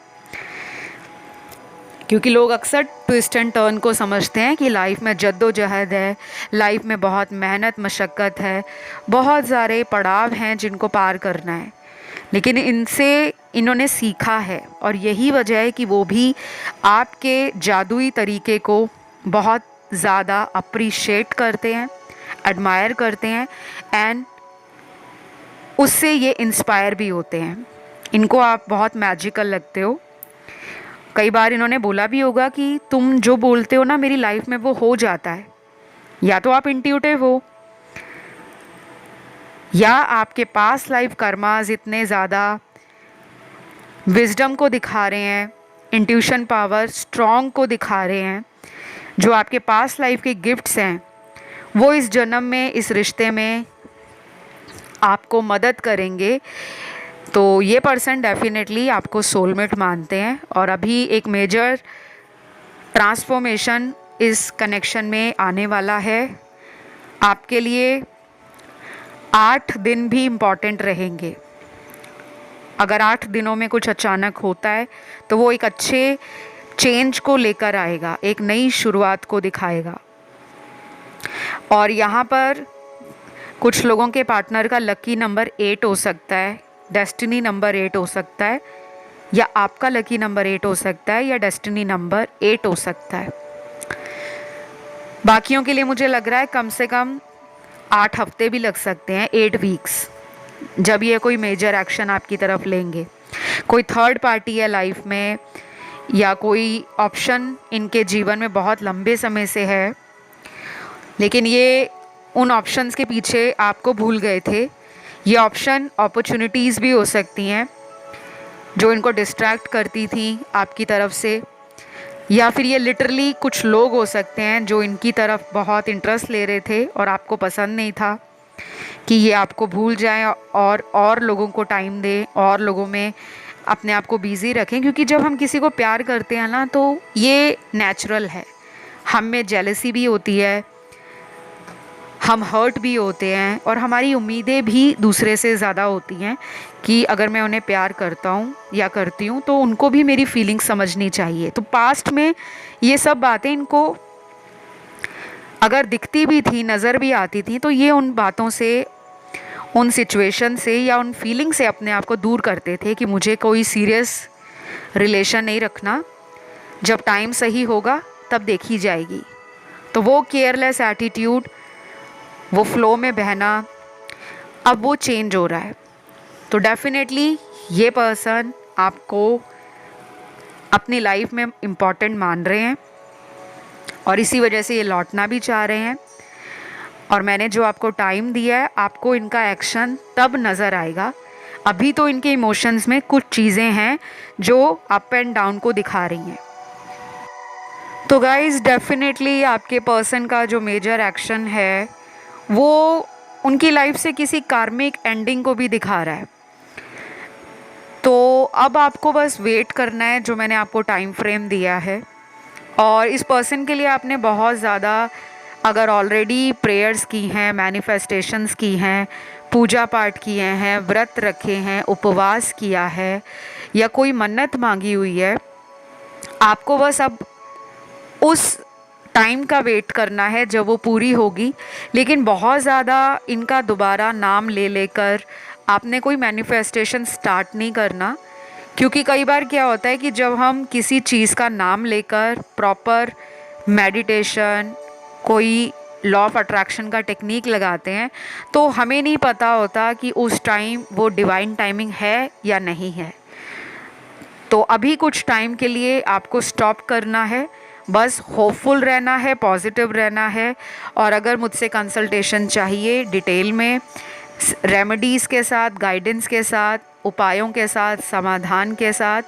क्योंकि लोग अक्सर ट्विस्ट एंड टर्न को समझते हैं कि लाइफ में जद्दोजहद है, लाइफ में बहुत मेहनत मशक्क़त है, बहुत सारे पड़ाव हैं जिनको पार करना है। लेकिन इनसे इन्होंने सीखा है, और यही वजह है कि वो भी आपके जादुई तरीके को बहुत ज़्यादा अप्रिशिएट करते हैं, एडमायर करते हैं, एंड उससे ये इंस्पायर भी होते हैं। इनको आप बहुत मैजिकल लगते हो। कई बार इन्होंने बोला भी होगा कि तुम जो बोलते हो ना मेरी लाइफ में वो हो जाता है। या तो आप इंट्यूटिव हो, या आपके पास लाइफ कर्मास इतने ज़्यादा विजडम को दिखा रहे हैं, इंट्यूशन पावर स्ट्रॉन्ग को दिखा रहे हैं। जो आपके पास लाइफ के गिफ्ट्स हैं वो इस जन्म में, इस रिश्ते में आपको मदद करेंगे। तो ये पर्सन डेफिनेटली आपको सोलमेट मानते हैं, और अभी एक मेजर ट्रांसफॉर्मेशन इस कनेक्शन में आने वाला है। आपके लिए 8 दिन भी इम्पॉर्टेंट रहेंगे। अगर 8 दिनों में कुछ अचानक होता है तो वो एक अच्छे चेंज को लेकर आएगा, एक नई शुरुआत को दिखाएगा। और यहाँ पर कुछ लोगों के पार्टनर का लकी नंबर 8 हो सकता है, डेस्टिनी नंबर 8 हो सकता है, या आपका लकी नंबर 8 हो सकता है, या डेस्टिनी नंबर 8 हो सकता है। बाकियों के लिए मुझे लग रहा है कम से कम 8 हफ्ते भी लग सकते हैं, 8 वीक्स, जब ये कोई मेजर एक्शन आपकी तरफ लेंगे। कोई थर्ड पार्टी है लाइफ में, या कोई ऑप्शन इनके जीवन में बहुत लंबे समय से है, लेकिन ये उन ऑप्शंस के पीछे आपको भूल गए थे। ये ऑप्शन अपॉर्चुनिटीज़ भी हो सकती हैं जो इनको डिस्ट्रैक्ट करती थी आपकी तरफ से, या फिर ये लिटरली कुछ लोग हो सकते हैं जो इनकी तरफ बहुत इंटरेस्ट ले रहे थे और आपको पसंद नहीं था कि ये आपको भूल जाएं और लोगों को टाइम दें, और लोगों में अपने आप को बिज़ी रखें। क्योंकि जब हम किसी को प्यार करते हैं ना, तो ये नेचुरल है, हम में जेलसी भी होती है, हम हर्ट भी होते हैं, और हमारी उम्मीदें भी दूसरे से ज़्यादा होती हैं कि अगर मैं उन्हें प्यार करता हूँ या करती हूँ तो उनको भी मेरी फीलिंग्स समझनी चाहिए। तो पास्ट में ये सब बातें इनको अगर दिखती भी थी, नज़र भी आती थी, तो ये उन बातों से, उन सिचुएशन से या उन फीलिंग से अपने आप को दूर करते थे कि मुझे कोई सीरियस रिलेशन नहीं रखना, जब टाइम सही होगा तब देखी जाएगी। तो वो केयरलेस एटीट्यूड, वो फ्लो में बहना, अब वो चेंज हो रहा है। तो डेफिनेटली ये पर्सन आपको अपनी लाइफ में इम्पॉर्टेंट मान रहे हैं और इसी वजह से ये लौटना भी चाह रहे हैं। और मैंने जो आपको टाइम दिया है, आपको इनका एक्शन तब नज़र आएगा। अभी तो इनके इमोशंस में कुछ चीज़ें हैं जो अप एंड डाउन को दिखा रही हैं। तो गाइस डेफिनेटली आपके पर्सन का जो मेजर एक्शन है वो उनकी लाइफ से किसी कार्मिक एंडिंग को भी दिखा रहा है। तो अब आपको बस वेट करना है, जो मैंने आपको टाइम फ्रेम दिया है। और इस पर्सन के लिए आपने बहुत ज़्यादा अगर ऑलरेडी प्रेयर्स की हैं, मैनिफेस्टेशंस की हैं, पूजा पाठ किए हैं, व्रत रखे हैं, उपवास किया है या कोई मन्नत मांगी हुई है, आपको बस अब उस टाइम का वेट करना है जब वो पूरी होगी। लेकिन बहुत ज़्यादा इनका दोबारा नाम ले लेकर आपने कोई मैनिफेस्टेशन स्टार्ट नहीं करना, क्योंकि कई बार क्या होता है कि जब हम किसी चीज़ का नाम लेकर प्रॉपर मेडिटेशन, कोई लॉ ऑफ अट्रैक्शन का टेक्निक लगाते हैं तो हमें नहीं पता होता कि उस टाइम वो डिवाइन टाइमिंग है या नहीं है। तो अभी कुछ टाइम के लिए आपको स्टॉप करना है, बस होपफुल रहना है, पॉजिटिव रहना है। और अगर मुझसे कंसल्टेशन चाहिए डिटेल में, रेमेडीज़ के साथ, गाइडेंस के साथ, उपायों के साथ, समाधान के साथ,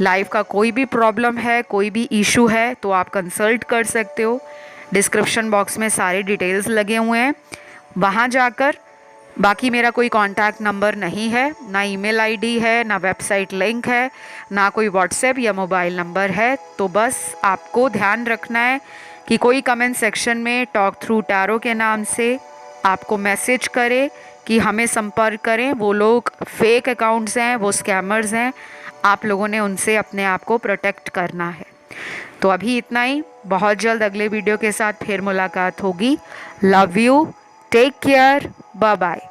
लाइफ का कोई भी प्रॉब्लम है, कोई भी इशू है तो आप कंसल्ट कर सकते हो। डिस्क्रिप्शन बॉक्स में सारे डिटेल्स लगे हुए हैं, वहाँ जाकर। बाकी मेरा कोई कॉन्टैक्ट नंबर नहीं है, ना ईमेल आईडी है, ना वेबसाइट लिंक है, ना कोई व्हाट्सएप या मोबाइल नंबर है। तो बस आपको ध्यान रखना है कि कोई कमेंट सेक्शन में टॉक थ्रू टैरो के नाम से आपको मैसेज करे कि हमें संपर्क करें। वो लोग फेक अकाउंट्स हैं, वो स्कैमर्स हैं, आप लोगों ने उनसे अपने आप को प्रोटेक्ट करना है। तो अभी इतना ही, बहुत जल्द अगले वीडियो के साथ फिर मुलाकात होगी। Love you, take care, bye bye.